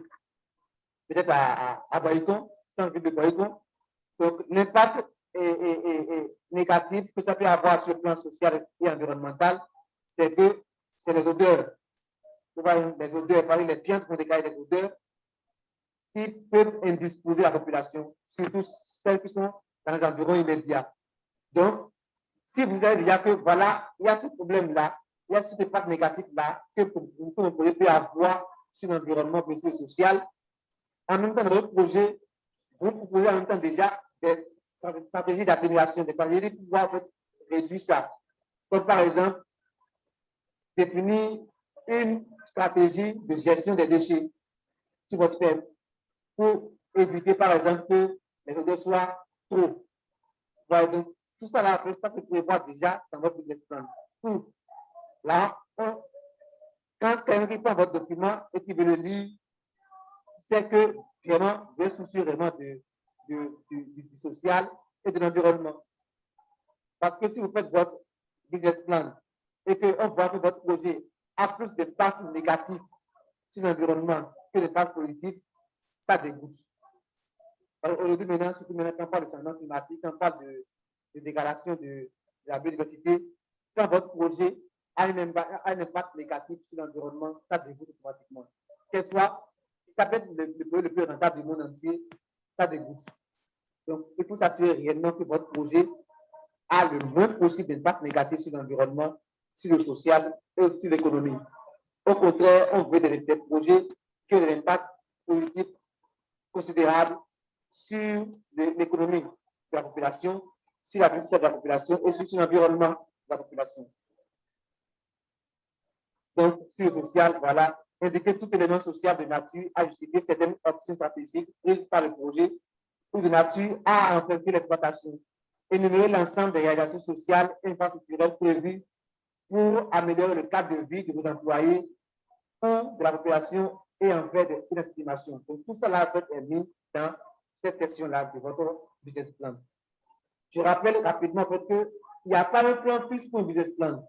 peut-être à Boycon, sans ville de Boycon. Donc, l'impact négatif que ça peut avoir sur le plan social et environnemental, c'est que c'est les odeurs. Vous voyez, les odeurs, par exemple, les plantes vont dégager des odeurs qui peuvent indisposer la population, surtout celles qui sont dans les environs immédiats. Donc, si vous avez déjà que, voilà, il y a ce problème-là, il y a ce impact négatif-là que vous pouvez avoir sur l'environnement social, en même temps, dans votre projet, vous proposez en même temps déjà des stratégies d'atténuation, des stratégies pour pouvoir réduire ça. Comme par exemple, définir une stratégie de gestion des déchets sur votre ferme pour éviter, par exemple, que les odeurs soient trop. Voilà, donc, tout ça, là, ça se prévoit déjà dans votre business plan. Tout. Là, quand quelqu'un prend votre document et qui veut le lire, c'est que vraiment, vous êtes soucieux vraiment du social et de l'environnement. Parce que si vous faites votre business plan et qu'on voit que votre projet a plus d'impact négatif sur l'environnement que d'impact positif, ça dégoûte. Aujourd'hui, maintenant, surtout maintenant, quand on parle de changement climatique, quand on parle de dégradation de la biodiversité, quand votre projet a un impact négatif sur l'environnement, ça dégoûte automatiquement. Qu'elle soit, ça peut être le plus rentable du monde entier, ça dégoûte. Donc, il faut s'assurer réellement que votre projet a le moins possible d'impact négatif sur l'environnement, sur le social et sur l'économie. Au contraire, on veut des projets qui ont un impact positif considérable sur l'économie de la population, sur la vie sociale de la population et sur l'environnement de la population. Donc, sur le social, voilà, indiquer tout élément social de nature à justifier certaines options stratégiques prises par le projet ou de nature à empêcher l'exploitation. Énumérer l'ensemble des réalisations sociales et infrastructurelles prévues pour améliorer le cadre de vie de vos employés ou de la population et en fait une estimation. Donc, tout cela est mis dans cette section-là de votre business plan. Je rappelle rapidement en fait qu'il n'y a pas un plan fixe pour un business plan.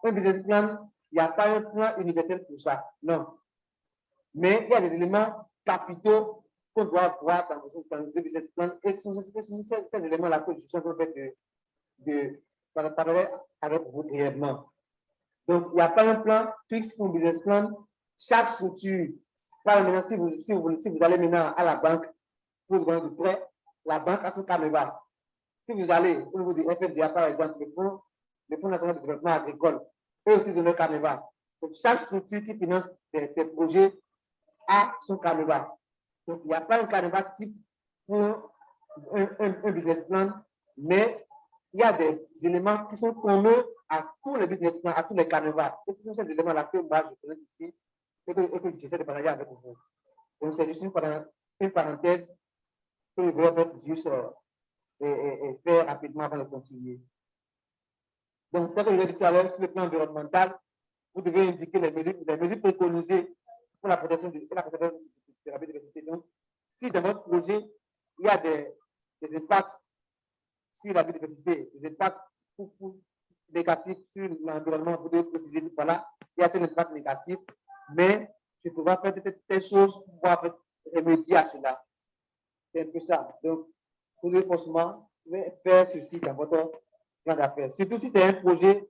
Un business plan, il n'y a pas un plan universel pour ça. Non. Mais il y a des éléments capitaux qu'on doit voir dans le business plan. Et ce sont ces éléments-là que je suis en train de parler avec vous brièvement. Donc, il n'y a pas un plan fixe pour un business plan. Chaque structure, par exemple, si vous allez maintenant à la banque pour vous demander du prêt, la banque a son carnaval. Si vous allez au niveau du FNDA, par exemple, le Fonds national de développement agricole, eux aussi, ils ont un carnaval. Donc, chaque structure qui finance des projets a son carnaval. Donc, il n'y a pas un carnaval type pour un business plan, mais il y a des éléments qui sont communs à tous les business plans, à tous les carnavals. Et ce sont ces éléments-là que moi, je présente ici et que j'essaie de partager avec vous. Donc, c'est juste une parenthèse que je vais juste faire rapidement avant de continuer. Donc, comme je l'ai dit tout à l'heure, sur le plan environnemental, vous devez indiquer les mesures préconisées pour la protection de la biodiversité. Donc, si dans votre projet, il y a des impacts sur la biodiversité, des impacts négatifs sur l'environnement, vous devez préciser, voilà, il y a tel impact négatif, mais je peux faire telle chose pour pouvoir remédier à cela. C'est un peu ça. Donc, vous devez forcément faire ceci dans votre plan d'affaires. Surtout si c'est un projet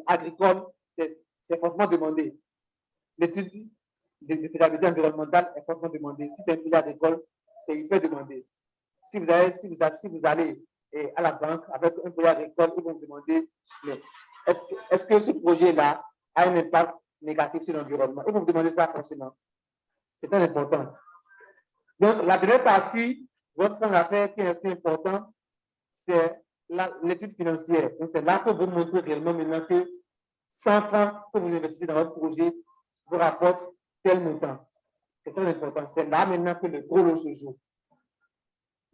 agricole, c'est fortement demandé. L'étude de faisabilité environnementale est fortement demandée. Si c'est un projet agricole, c'est hyper demandé. Si vous allez à la banque avec un projet agricole, ils vont vous demander est-ce que ce projet-là a un impact négatif sur l'environnement? Ils vont vous demander ça forcément. C'est très important. Donc, la dernière partie, votre plan d'affaires qui est assez important, c'est l'étude financière. Donc, c'est là que vous montrez réellement maintenant que 100 francs que vous investissez dans votre projet vous rapporte tel montant. C'est très important. C'est là maintenant que le gros lot se joue.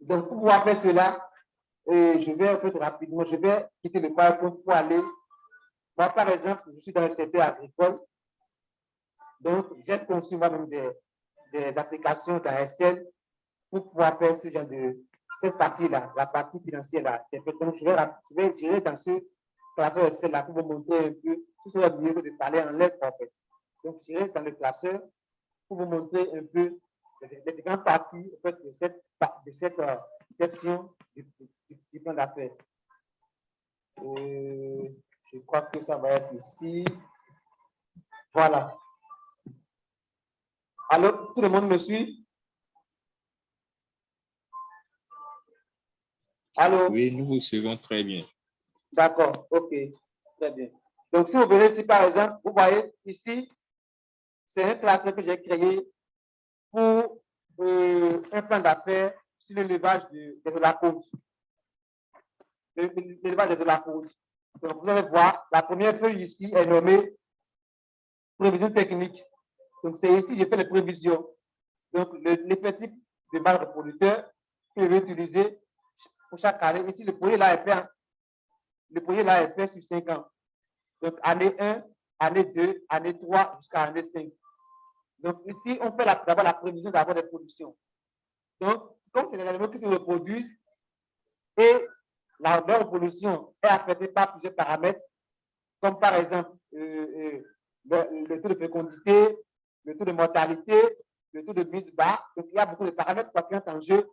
Donc, pour pouvoir faire cela, je vais un peu rapidement, je vais quitter le PowerPoint pour aller. Moi, par exemple, je suis dans le secteur agricole. Donc, j'ai conçu moi-même des applications d'ASL pour pouvoir faire ce genre de cette partie-là, la partie financière-là. Donc, je vais gérer dans ce classeur Excel-là pour vous montrer un peu ce serait mieux que de parler en lettres, en fait. Donc, je gérer dans le classeur pour vous montrer un peu les différentes parties en fait, de cette section du plan d'affaires. Je crois que ça va être ici. Voilà. Alors, tout le monde me suit? Allô?
Oui, nous vous suivons très bien.
D'accord, ok, très bien. Donc, si vous venez ici, par exemple, vous voyez ici, c'est un classeur que j'ai créé pour un plan d'affaires sur l'élevage de la côte. L'élevage de la côte. Donc, vous allez voir, la première feuille ici est nommée prévision technique. Donc, c'est ici, j'ai fait les prévisions. Donc, l'effectif de mâles reproducteurs que je vais utiliser pour chaque année. Ici, le projet là est fait sur 5 ans. Donc, année 1, année 2, année 3 jusqu'à année 5. Donc, ici, on fait d'abord la prévision d'avoir des productions. Donc, comme c'est des animaux qui se reproduisent et leur reproduction est affectée par plusieurs paramètres, comme par exemple le taux de fécondité, le taux de mortalité, le taux de mise bas. Donc, il y a beaucoup de paramètres qui entrent en jeu.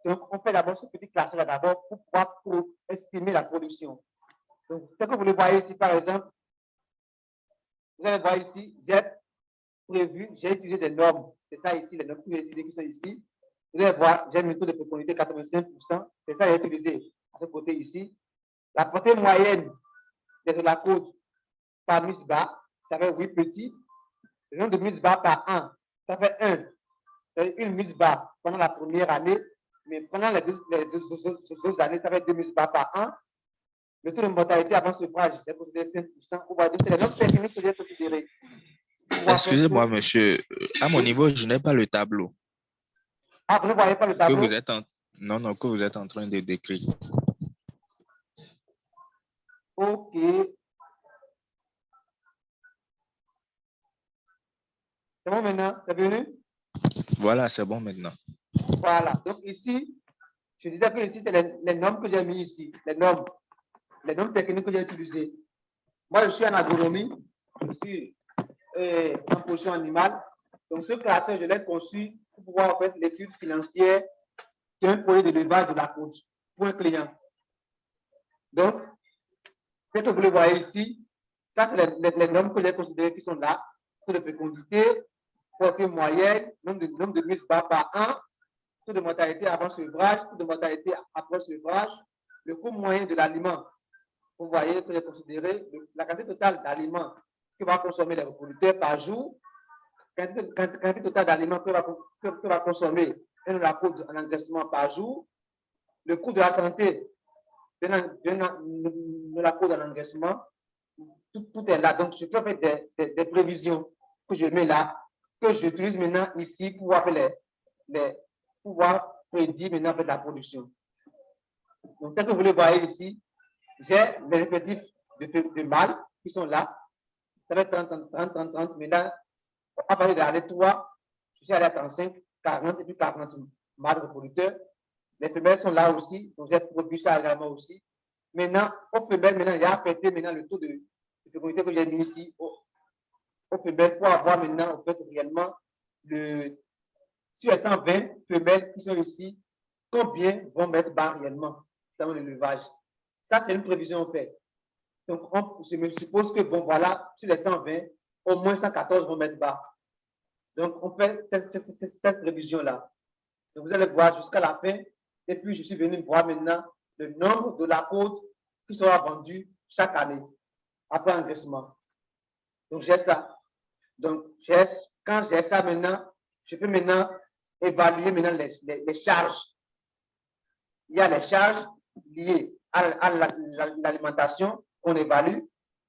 Donc, on fait d'abord ce petit classeur d'abord pour pouvoir estimer la production. Donc, ce que vous le voyez ici, par exemple, vous allez voir ici, j'ai utilisé des normes. C'est ça ici, les normes que j'ai utilisées qui sont ici. Vous allez voir, j'ai mis le taux de fécondité 85%. C'est ça que j'ai utilisé à ce côté ici. La portée moyenne de la côte par mise bas, ça fait 8 petits. Le nombre de mises bas par an, ça fait 1. C'est une mise bas pendant la première année, mais pendant les deux années, ça fait 2 mises bas par an. Le taux de mortalité avant sevrage, c'est considéré 5%. Vous voyez, c'est les normes techniques que j'ai considérées.
Excusez-moi, monsieur. À mon niveau, je n'ai pas le tableau.
Ah, vous ne voyez pas le tableau?
Non, non, que vous êtes en train de décrire.
OK. C'est bon maintenant? C'est venu?
Voilà, c'est bon maintenant.
Voilà. Donc ici, je disais que ici, c'est les normes que j'ai mis ici. Les normes techniques que j'ai utilisées. Moi, je suis en agronomie. Je suis en position animale. Donc, ce classeur, je l'ai conçu pour pouvoir faire l'étude financière d'un projet d'élevage de la côte pour un client. Donc, ce que vous le voyez ici, ça, c'est les normes que j'ai considérées qui sont là. Taux de fécondité, portée moyenne, nombre de mises bas par an, taux de mortalité avant sevrage, taux de mortalité après sevrage, le coût moyen de l'aliment. Vous voyez que j'ai considéré la quantité totale d'aliments que va consommer les reproducteurs par jour, quantité totale d'aliments que va consommer un côte en engraissement par jour, le coût de la santé de la côte en engraissement, tout est là. Donc, je peux faire des prévisions que je mets là, que j'utilise maintenant ici pour pouvoir prédire maintenant la production. Donc, tel que vous le voyez ici, j'ai les effectifs de mâles qui sont là. Ça va être 30. Maintenant, à partir de l'année 3, je suis allé à 35, 40 et puis 40 mâles reproducteurs. Les femelles sont là aussi, donc j'ai produit ça également aussi. Maintenant, aux femelles, maintenant, il y a affecté maintenant le taux de fécondité que j'ai mis ici aux femelles pour avoir maintenant, en fait, réellement, sur les 120 femelles qui sont ici, combien vont mettre bas réellement dans l'élevage. Ça, c'est une prévision en fait. Donc, je me suppose que, bon, voilà, sur les 120, au moins 114 vont mettre bas. Donc, on fait cette prévision-là. Donc, vous allez voir jusqu'à la fin. Et puis, je suis venu voir maintenant le nombre de la côte qui sera vendue chaque année après engraissement. Donc, j'ai ça. Donc, quand j'ai ça maintenant, je peux maintenant évaluer maintenant les charges. Il y a les charges liées à l'alimentation qu'on évalue,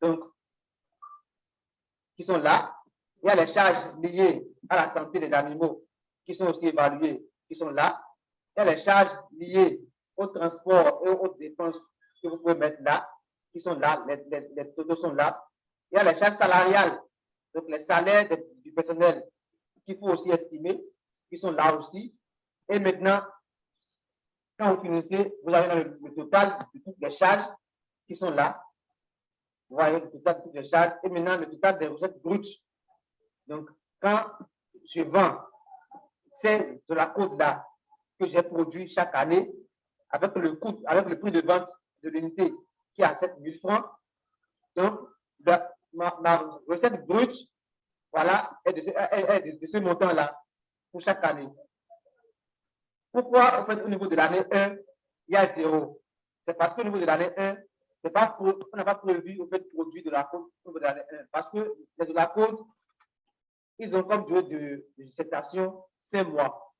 donc qui sont là. Il y a les charges liées à la santé des animaux qui sont aussi évaluées, qui sont là. Il y a les charges liées au transport et aux dépenses que vous pouvez mettre là, qui sont là, les totaux sont là. Il y a les charges salariales, donc les salaires du personnel qu'il faut aussi estimer, qui sont là aussi. Et maintenant, quand vous finissez, vous avez le total de toutes les charges qui sont là. Vous voyez le total de toutes les charges et maintenant le total des recettes brutes. Donc, quand je vends, c'est de la côte là que j'ai produit chaque année avec le coût, avec le prix de vente de l'unité qui est à 7 000 francs. Donc, ma recette brute, voilà, est de ce montant-là pour chaque année. Pourquoi, en fait, au niveau de l'année 1, il y a 0? C'est parce qu'au niveau de l'année 1, on n'a pas prévu au fait de produire de la côte au niveau de l'année 1. Parce que les de la côte, ils ont comme durée de gestation 5 mois.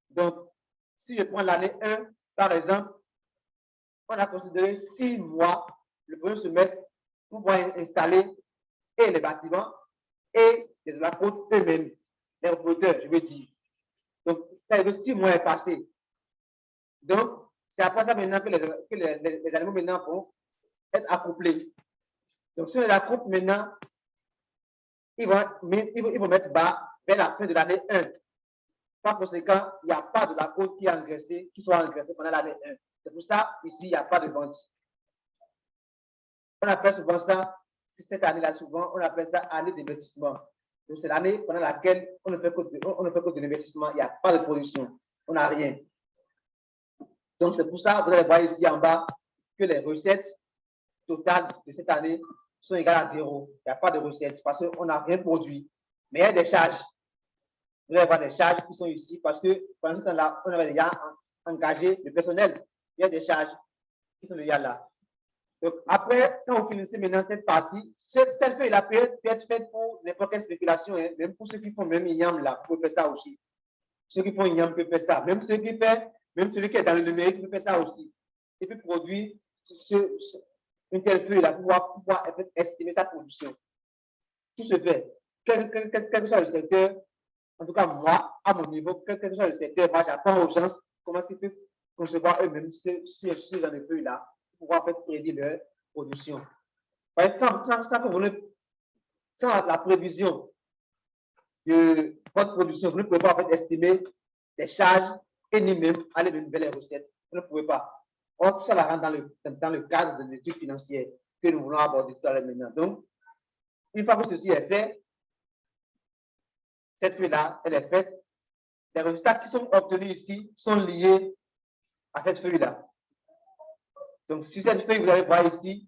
Donc, si je prends l'année 1, par exemple, on a considéré 6 mois le premier semestre pour pouvoir installer et les bâtiments et les de la côte eux-mêmes, les reproducteurs, je veux dire. Donc, ça veut dire 6 mois est passé. Donc, c'est après ça maintenant que les animaux maintenant vont être accouplés. Donc, si on les accouple maintenant, ils vont mettre bas vers la fin de l'année 1. Par conséquent, il n'y a pas de la côte qui soit engraissée pendant l'année 1. C'est pour ça, ici, il n'y a pas de vente. On appelle souvent ça, cette année-là, souvent, on appelle ça année d'investissement. Donc, c'est l'année pendant laquelle on ne fait que de l'investissement. Il n'y a pas de production. On n'a rien. Donc, c'est pour ça, vous allez voir ici en bas que les recettes totales de cette année sont égales à 0. Il n'y a pas de recettes parce qu'on n'a rien produit. Mais il y a des charges. Vous allez voir des charges qui sont ici parce que pendant ce temps-là, on avait déjà engagé le personnel. Il y a des charges qui sont déjà là. Donc, après, quand vous finissez maintenant cette partie, cette feuille-là peut être faite pour n'importe quelle spéculation, hein, même pour ceux qui font même IAM là, vous pouvez faire ça aussi. Ceux qui font IAM peuvent faire ça. Même celui qui est dans le numérique peut faire ça aussi. Et puis produire une telle feuille-là pour pouvoir estimer sa production. Tout se fait. Quel que soit le secteur, en tout cas moi, à mon niveau, quel que soit le secteur, moi j'apprends aux gens comment ils peuvent concevoir eux-mêmes sur dans les feuilles-là pour pouvoir prédire leur production. Par exemple, sans la prévision de votre production, vous ne pouvez pas estimer les charges et ni même aller de nouvelles recettes. Vous ne pouvez pas. Or, tout ça la rentre dans le cadre de l'étude financière que nous voulons aborder tout à l'heure maintenant. Donc, une fois que ceci est fait, cette feuille-là, elle est faite. Les résultats qui sont obtenus ici sont liés à cette feuille-là. Donc, sur cette feuille, vous allez voir ici,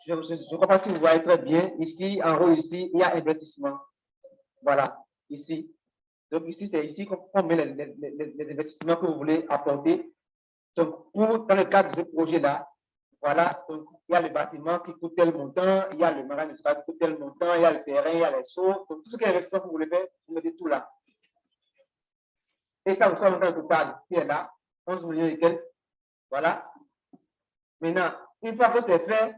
je ne crois pas si vous voyez très bien, ici, en haut, ici, il y a investissement. Voilà, ici. Donc, ici, c'est ici qu'on met les investissements que vous voulez apporter. Donc, dans le cadre de ce projet-là, voilà, donc, il y a le bâtiment qui coûte tel montant, il y a le magasin qui coûte tel montant, il y a le terrain, il y a les sauts. Donc, tout ce qui est investissement que vous voulez faire, vous mettez tout là. Et ça vous sort le total qui est là, 11 millions et quelques. Voilà. Maintenant, une fois que c'est fait,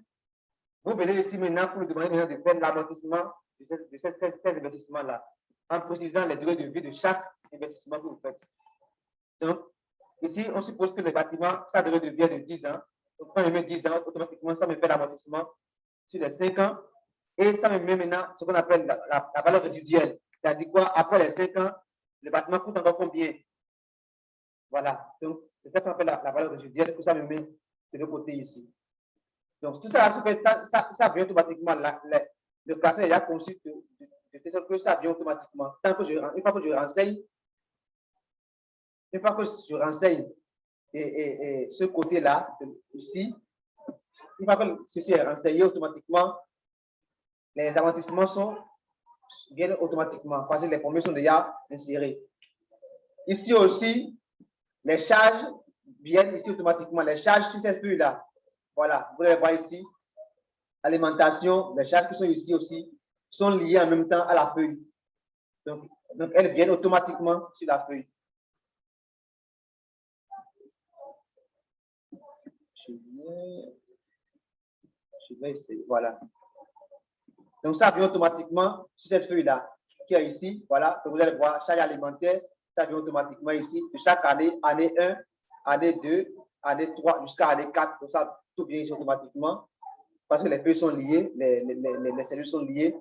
vous venez ici maintenant pour nous demander de faire l'amortissement de ces investissements-là, en précisant les durées de vie de chaque investissement que vous faites. Donc, ici, on suppose que le bâtiment, sa durée de vie est de 10 ans. Donc, quand je mets 10 ans, automatiquement, ça me fait l'amortissement sur les 5 ans. Et ça me met maintenant ce qu'on appelle la valeur résiduelle. C'est-à-dire quoi? Après les 5 ans, le bâtiment coûte encore combien? Voilà. Donc, c'est ça qu'on appelle la valeur résiduelle que ça me met de l'autre côté ici. Donc, tout ça, ça vient automatiquement. Le placement est déjà conçu de telle sorte que ça vient automatiquement. Une fois que je renseigne, et ce côté-là, ici, une fois que ceci est renseigné automatiquement, les amortissements viennent automatiquement parce que les premiers sont déjà insérés. Ici aussi, les charges viennent ici automatiquement. Les charges sur cette feuille-là, voilà, vous les voyez ici. Alimentation, les charges qui sont ici aussi sont liées en même temps à la feuille. Donc, Donc, elles viennent automatiquement sur la feuille. Je vais essayer, voilà. Donc, ça vient automatiquement sur cette feuille-là qui est ici. Voilà, donc vous allez voir, charge alimentaire, ça vient automatiquement ici. De chaque année, année 1, année 2, année 3, jusqu'à année 4. Donc, ça, tout vient ici automatiquement parce que les feuilles sont liées, les cellules sont liées.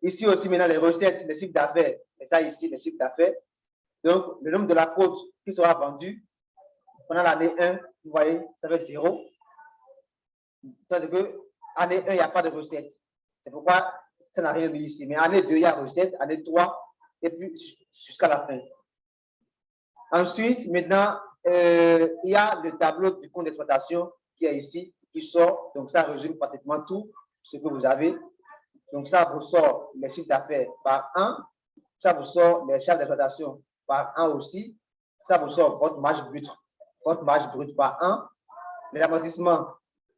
Ici aussi, maintenant, les recettes, les chiffres d'affaires. Et ça, ici, les chiffres d'affaires. Donc, le nombre de la côte qui sera vendue pendant l'année 1, vous voyez, ça fait 0. C'est-à-dire que année 1, il n'y a pas de recette. C'est pourquoi ça n'a rien mis ici. Mais année 2, il y a recette, année 3, et puis jusqu'à la fin. Ensuite, maintenant, il y a le tableau du compte d'exploitation qui est ici, qui sort. Donc, ça résume pratiquement tout ce que vous avez. Donc, ça vous sort les chiffres d'affaires par an. Ça vous sort les charges d'exploitation par an aussi. Ça vous sort votre marge brute par an. Les amortissements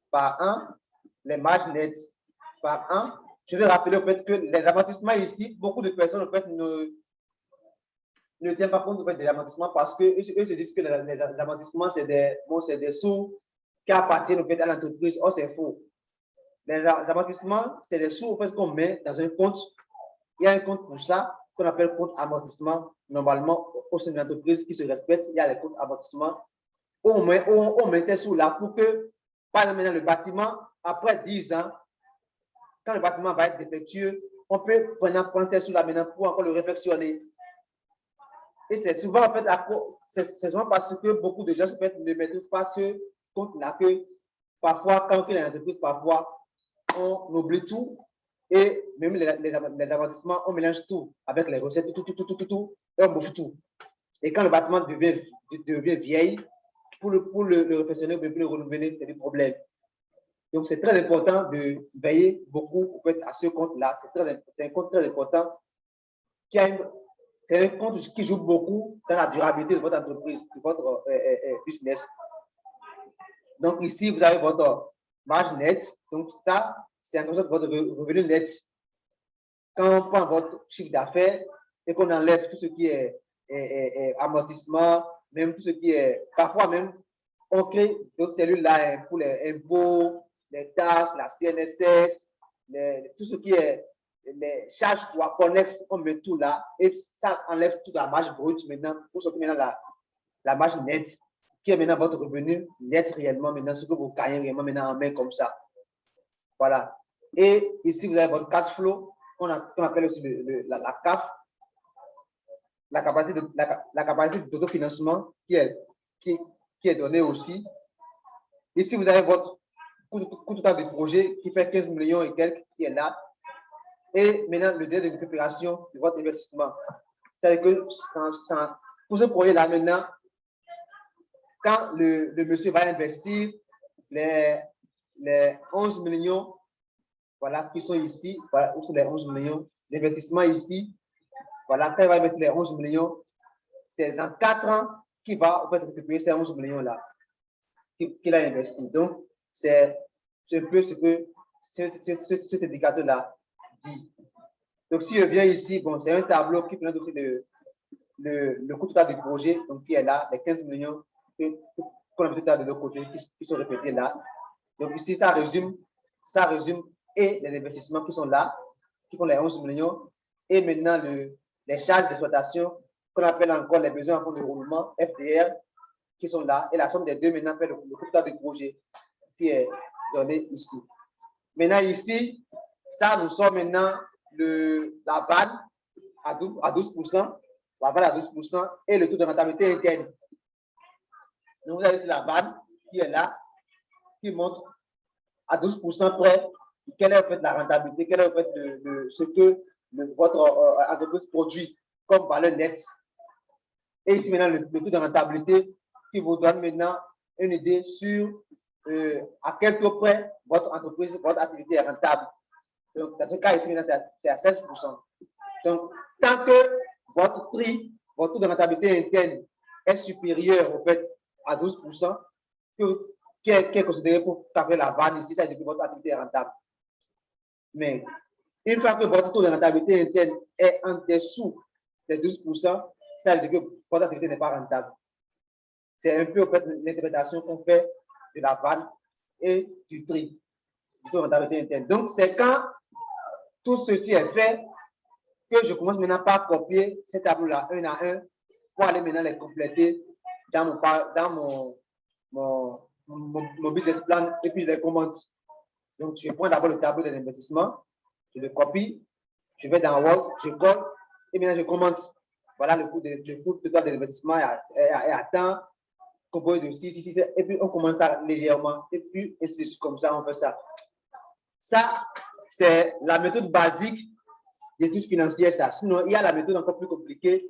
par an. Les marges nettes par an. Je vais rappeler au fait que les amortissements ici, beaucoup de personnes en fait, ne tiennent pas compte fait, des amortissements parce qu'eux se disent que les amortissements, c'est des sous qui appartiennent au fait, à l'entreprise. Or, c'est faux. Les amortissements, c'est des sous qu'on met dans un compte. Il y a un compte pour ça qu'on appelle compte amortissement. Normalement, au sein de l'entreprise qui se respecte, il y a les comptes amortissement. On met ces sous-là pour que, par exemple, le bâtiment, après 10 ans, quand le bâtiment va être défectueux, on peut prendre ces sous-là maintenant pour encore le réfectionner. Et c'est souvent, en fait, c'est souvent parce que beaucoup de gens en fait, ne maîtrisent pas ce compte-là que parfois, quand on est en entreprise, parfois, on oublie tout et même les amortissements, on mélange tout avec les recettes, tout, et on bouffe tout. Et quand le bâtiment devient vieil, pour le réfectionner, pour le renouveler, c'est des problèmes. Donc, c'est très important de veiller beaucoup en fait, à ce compte-là. C'est un compte très important c'est un compte qui joue beaucoup dans la durabilité de votre entreprise, de votre business. Donc, ici, vous avez votre marge nette. Donc, ça, c'est en fonction de votre revenu net. Quand on prend votre chiffre d'affaires et qu'on enlève tout ce qui est amortissement, même tout ce qui est, parfois même, on crée d'autres cellules là pour les impôts, les taxes, la CNSS, tout ce qui est les charges connexes, on met tout là et ça enlève toute la marge brute maintenant pour sortir maintenant la marge nette qui est maintenant votre revenu net réellement maintenant, ce que vous gagnez réellement maintenant en main comme ça. Voilà. Et ici, vous avez votre cash flow qu'on appelle aussi la CAF, la capacité d'autofinancement qui est donnée aussi. Ici, vous avez votre coût total de projet qui fait 15 millions et quelques qui est là. Et maintenant, le délai de récupération de votre investissement. C'est-à-dire que pour ce projet-là, maintenant, quand le monsieur va investir les 11 millions, voilà, qui sont ici, voilà, où sont les 11 millions d'investissement ici, voilà, quand il va investir les 11 millions, c'est dans 4 ans qu'il va en fait, récupérer ces 11 millions-là qu'il a investi. Donc, c'est un peu ce que cet indicateur-là dit. Donc, si je viens ici, bon, c'est un tableau qui présente aussi le coût total du projet, donc qui est là, les 15 millions qu'on a vu tout à l'heure de l'autre côté, qui sont répétés là. Donc, ici, ça résume et les investissements qui sont là, qui font les 11 millions, et maintenant les charges d'exploitation, qu'on appelle encore les besoins en fonds de roulement, FDR, qui sont là, et la somme des deux maintenant fait le coût total du projet qui est donné ici. Maintenant, ici, ça nous sort maintenant la vanne à 12%, la vanne à 12% et le taux de rentabilité interne. Donc, vous avez ici la vanne qui est là, qui montre à 12% près quelle est en fait la rentabilité, quelle est en fait ce que votre entreprise produit comme valeur nette. Et ici maintenant le taux de rentabilité qui vous donne maintenant une idée sur à quel taux près votre entreprise, votre activité est rentable. Donc, dans ce cas ici, c'est à 16%. Donc, tant que votre prix, votre taux de rentabilité interne est supérieur au fait à 12%, qui est considéré pour faire la vanne ici, ça veut dire que votre activité est rentable. Mais une fois que votre taux de rentabilité interne est en dessous les 12%, ça veut dire que votre activité n'est pas rentable. C'est un peu en fait, l'interprétation qu'on fait de la vanne et du tri, du taux de rentabilité interne. Donc, c'est quand tout ceci est fait que je commence maintenant par copier ces tableaux-là un à un pour aller maintenant les compléter dans mon business plan et puis je les commente. Donc, je prends d'abord le tableau des investissements, je le copie, je vais dans Word, je colle et maintenant je commente. Voilà le coût total de l'investissement est à temps, composé de 6, et puis on commence ça légèrement et puis et c'est comme ça, on fait ça. Ça, c'est la méthode basique d'études financières, ça. Sinon, il y a la méthode encore plus compliquée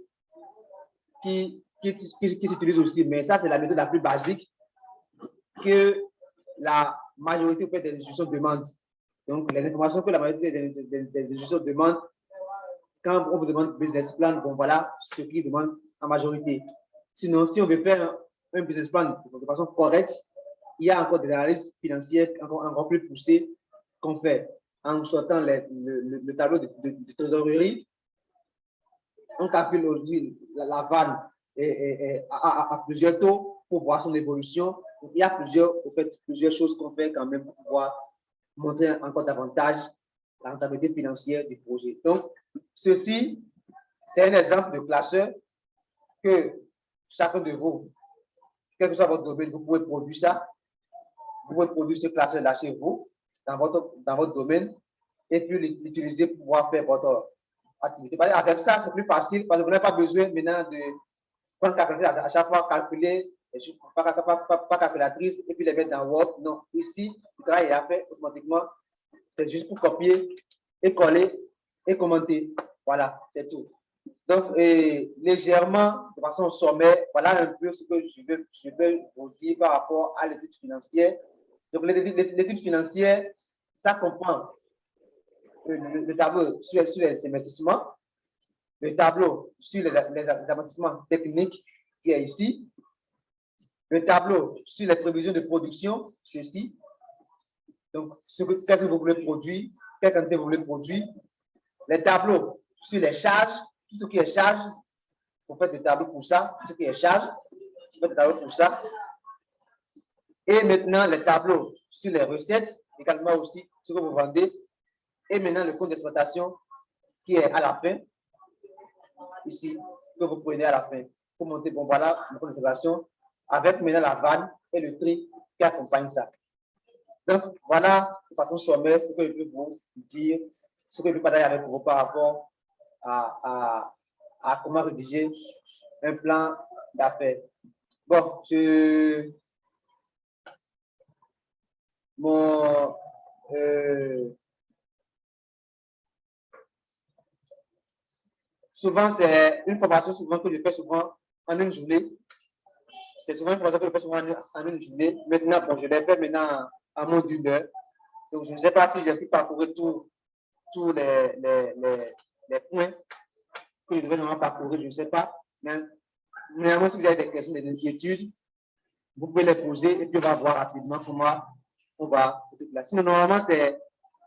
qui s'utilise aussi, mais ça, c'est la méthode la plus basique que la majorité des institutions demandent. Donc, les informations que la majorité des institutions demandent, quand on vous demande business plan, bon, voilà ce qu'ils demandent en majorité. Sinon, si on veut faire un business plan de façon correcte, il y a encore des analyses financières encore plus poussées qu'on fait en sortant le tableau de trésorerie. On calcule aujourd'hui la vanne à plusieurs taux pour voir son évolution. Donc, il y a plusieurs choses qu'on fait quand même pour pouvoir montrer encore davantage la rentabilité financière du projet. Donc, ceci, c'est un exemple de classeur que chacun de vous, quel que soit votre domaine, vous pouvez produire ça. Vous pouvez produire ce classeur-là chez vous, dans votre domaine, et puis l'utiliser pour pouvoir faire votre activité. Avec ça, c'est plus facile parce que vous n'avez pas besoin maintenant de prendre calculatrice à chaque fois, calculer, pas calculatrice, et puis les mettre dans Word. Non, ici, le travail est fait automatiquement. C'est juste pour copier et coller et commenter. Voilà, c'est tout. Donc, légèrement, de façon sommaire, voilà un peu ce que je vais vous dire par rapport à l'étude financière. Donc, l'étude financière, ça comprend le tableau sur les investissements, le tableau sur les investissements techniques qui est ici, le tableau sur les prévisions de production, ceci. Donc, qu'est-ce que vous voulez produire, quelle quantité vous voulez produire, les tableaux sur les charges, tout ce qui est charge, vous faites des tableaux pour ça, tout ce qui est charge, vous faites des tableaux pour ça. Et maintenant, les tableaux sur les recettes, également aussi ce que vous vendez. Et maintenant, le compte d'exploitation qui est à la fin, ici, que vous prenez à la fin. Pour monter, bon voilà, le compte d'exploitation, avec maintenant la vanne et le tri qui accompagne ça. Donc, voilà, de façon sommaire, ce que je peux vous dire, ce que je peux partager avec vous par rapport à comment rédiger un plan d'affaires. Bon, souvent, c'est une formation souvent que je fais souvent en une journée. C'est souvent une formation que je fais souvent en une journée. Maintenant, bon, je l'ai fait maintenant en moins d'une heure. Donc, je ne sais pas si j'ai pu parcourir tous les points que je devais normalement parcourir, je ne sais pas. Mais néanmoins, si vous avez des questions, des inquiétudes, vous pouvez les poser et puis on va voir rapidement comment on va. Sinon, normalement, c'est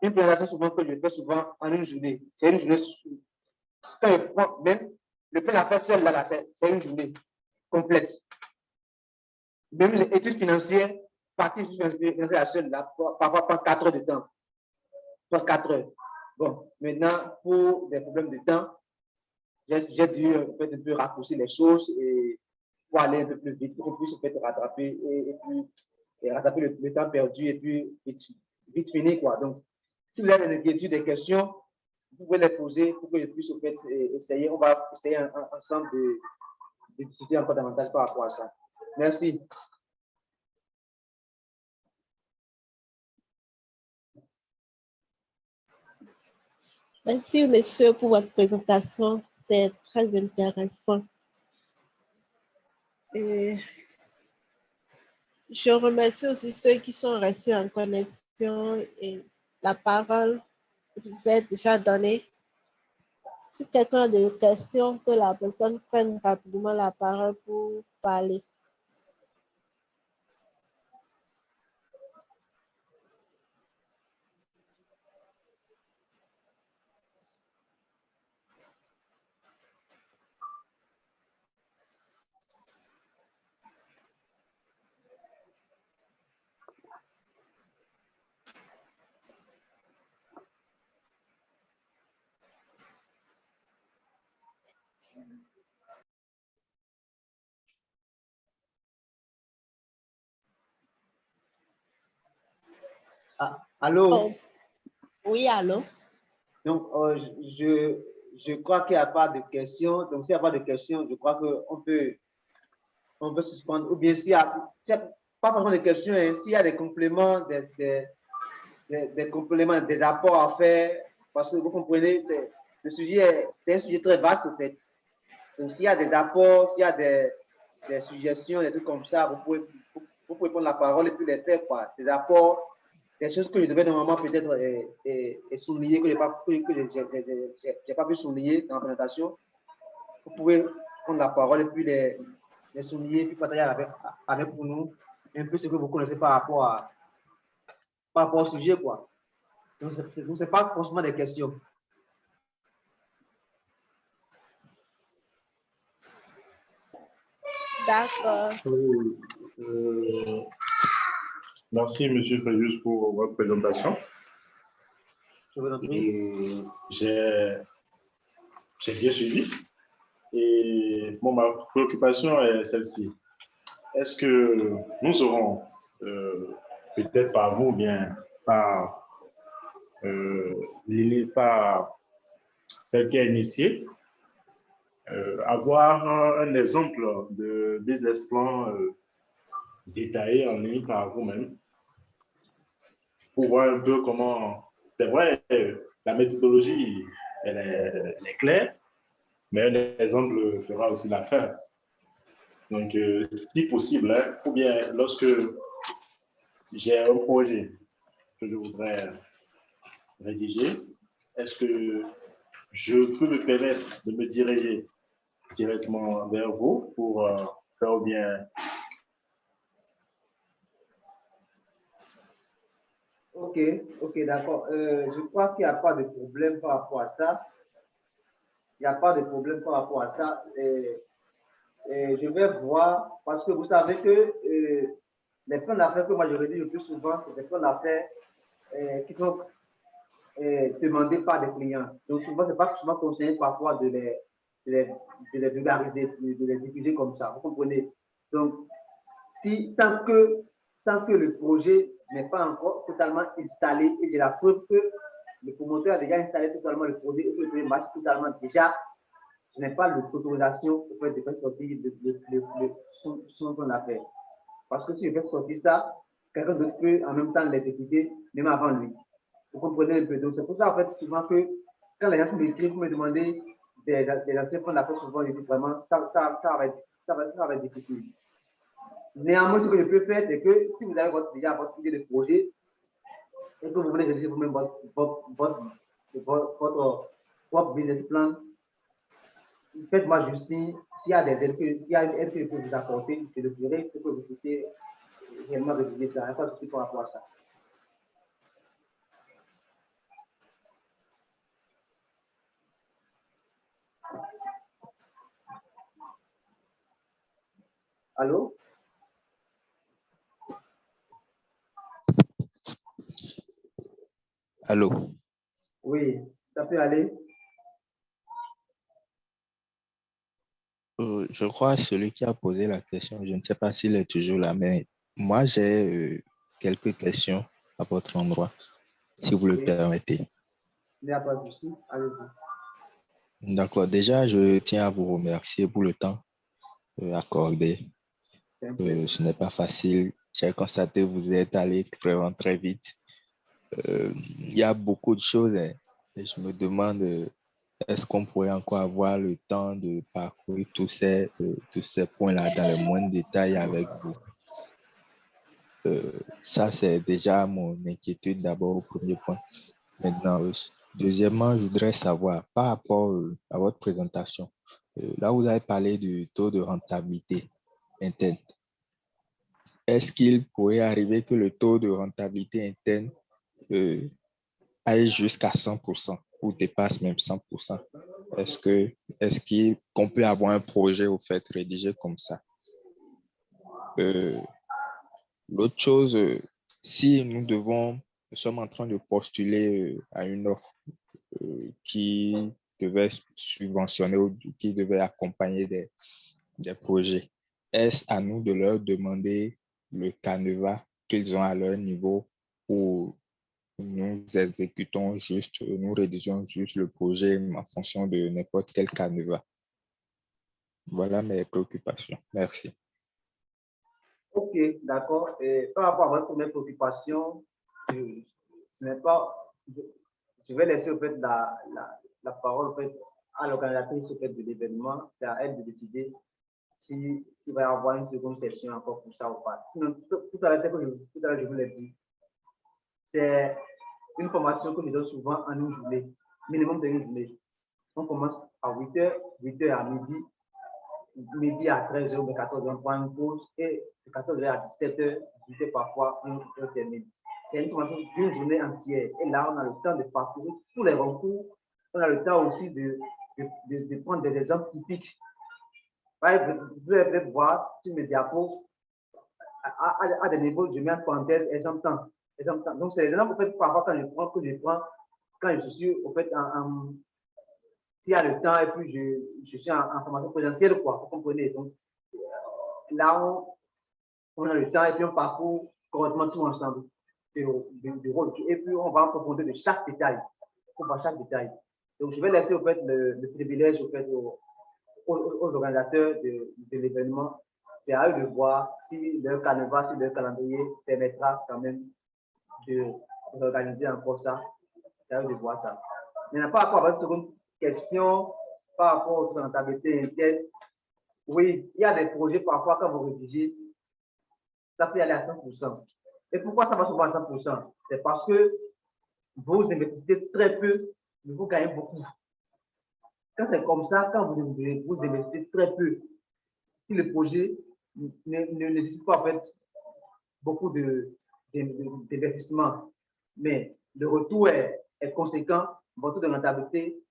une présentation souvent que je fais souvent en une journée. C'est une journée. Même le plan d'affaires seul, là c'est une journée complète. Même les études financières, partie financière seule, là, parfois prend 4 heures de temps. Prend 4 heures. Bon, maintenant, pour des problèmes de temps, j'ai dû un peu raccourcir les choses et pour aller un peu plus vite, pour qu'on puisse peut-être rattraper et rattraper le temps perdu et puis vite finir, quoi. Donc, si vous avez des inquiétudes, des questions, vous pouvez les poser pour que je puisse essayer. On va essayer ensemble de discuter encore davantage par rapport à ça. Merci.
Merci, monsieur, pour votre présentation. C'est très intéressant. Et je remercie aussi ceux qui sont restés en connexion et la parole vous est déjà donnée. Si quelqu'un a des questions, que la personne prenne rapidement la parole pour parler.
Ah, allô?
Oh, oui, allô?
Donc, je crois qu'il n'y a pas de questions. Donc, s'il n'y a pas de questions, je crois on peut suspendre. Ou bien s'il y a pas vraiment de questions, hein, s'il y a des compléments, des compléments, des apports à faire, parce que vous comprenez, le sujet, c'est un sujet très vaste, en fait. Donc, s'il y a des apports, s'il y a des suggestions, des trucs comme ça, vous pouvez prendre la parole et puis les faire, quoi. Des apports, des choses que je devais normalement peut-être souligner, que je n'ai pas pu souligner dans la présentation. Vous pouvez prendre la parole et puis les souligner, puis partager avec nous un peu ce que vous connaissez par rapport au sujet, quoi. Donc, ce n'est pas forcément des questions.
D'accord.
Merci, Monsieur Fréjus, pour votre présentation.
Je vous en prie.
Et j'ai bien suivi. Et bon, ma préoccupation est celle-ci. Est-ce que nous aurons, peut-être par vous, ou bien par, par celle qui a initié, avoir un exemple de business plan détaillé en ligne par vous-même pour voir un peu comment, c'est vrai, la méthodologie, elle est claire, mais un exemple fera aussi l'affaire. Donc, si possible, hein, ou bien lorsque j'ai un projet que je voudrais rédiger, est-ce que je peux me permettre de me diriger directement vers vous pour faire bien.
Ok, ok, d'accord. Je crois qu'il n'y a pas de problème par rapport à ça. Il n'y a pas de problème par rapport à ça. Et je vais voir, parce que vous savez que les plans d'affaires que moi je rédige le plus souvent, c'est des plans d'affaires qui sont demandés par des clients. Donc souvent, ce n'est pas souvent conseillé parfois de les vulgariser, de les diffuser comme ça. Vous comprenez? Donc, si tant que le projet n'est pas encore totalement installé, et j'ai la preuve que le promoteur a déjà installé totalement le projet et que le projet marche totalement déjà, je n'ai pas l'autorisation pour faire sortir son plan d'affaires. Parce que si je fais sortir ça, quelqu'un d'autre peut en même temps l'exécuter, même avant lui. Vous comprenez un peu. Donc, c'est pour ça, en fait, souvent que quand les gens m'écrivent pour me demander des anciens plans d'affaires, souvent, je dis vraiment, ça va être difficile. Néanmoins, ce que je peux faire, c'est que si vous avez déjà votre idée de projet et que vous voulez rédiger vous-même votre business plan, faites-moi juste signe. S'il y a des aides, s'il y a une aide que je peux vous apporter, je le ferai pour que vous puissiez réellement rédiger ça. Il n'y a pas de souci par rapport à ça. Allô?
Allô?
Oui, ça peut aller.
Je crois que celui qui a posé la question, je ne sais pas s'il est toujours là, mais moi, j'ai quelques questions à votre endroit, si vous le
Oui,
permettez.
il n'y a pas de souci. Allez-y.
D'accord. Déjà, je tiens à vous remercier pour le temps accordé.
C'est un plaisir.
Ce n'est pas facile. J'ai constaté que vous êtes allé vraiment très vite. Il y a beaucoup de choses, hein, et je me demande, est-ce qu'on pourrait encore avoir le temps de parcourir tous ces points-là dans le moindre détail avec vous? Ça, c'est déjà mon inquiétude d'abord au premier point. Maintenant, deuxièmement, je voudrais savoir, par rapport à votre présentation, là, vous avez parlé du taux de rentabilité interne. Est-ce qu'il pourrait arriver que le taux de rentabilité interne euh, aille jusqu'à 100% ou dépasse même 100%? Qu'on peut avoir un projet au fait rédigé comme ça? Euh, L'autre chose, si nous sommes en train de postuler à une offre qui devait subventionner ou qui devait accompagner des projets, est-ce à nous de leur demander le canevas qu'ils ont à leur niveau ou nous exécutons juste, nous rédigeons juste le projet en fonction de n'importe quel canevas. Voilà mes préoccupations. Merci.
Ok, d'accord. Et par rapport à votre première préoccupation, ce n'est pas, je vais laisser au fait la parole au fait, à l'organisatrice au fait, de l'événement. C'est à elle de décider s'il va y avoir une seconde session encore pour ça ou pas. Sinon, tout à l'heure, je vous l'ai dit, c'est une formation que je donne souvent en une journée, minimum d'une journée. On commence à 8h, 8h à midi à 13h, mais 14h, on prend une pause, et de 14h à 17h, 18h parfois, on termine. C'est une formation d'une journée entière. Et là, on a le temps de parcourir tous les recours. On a le temps aussi de prendre des exemples typiques. Vous pouvez voir sur mes diapos, à des niveaux, je mets en parenthèse exemple temps. Donc, c'est les exemples en fait, parfois quand je prends, quand je suis au fait s'il y a le temps et puis je suis en formation présentielle, quoi, vous comprenez. Donc, là, on a le temps et puis on parcourt correctement tout ensemble. Et puis, on va en profondeur de chaque détail. On va chaque détail. Donc, je vais laisser au fait le privilège au fait, aux organisateurs de l'événement. C'est à eux de voir si leur canevas, si leur calendrier permettra quand même d'organiser encore ça. C'est à eux de voir ça. Maintenant, par rapport à votre seconde question, par rapport aux rentabilités internes, oui, il y a des projets parfois quand vous rédigez, ça peut aller à 100%. Et pourquoi ça va souvent à 100%? C'est parce que vous investissez très peu, mais vous gagnez beaucoup. Quand c'est comme ça, quand vous investissez très peu, si le projet ne nécessite pas en fait beaucoup d'investissement, mais le retour est conséquent, votre taux de rentabilité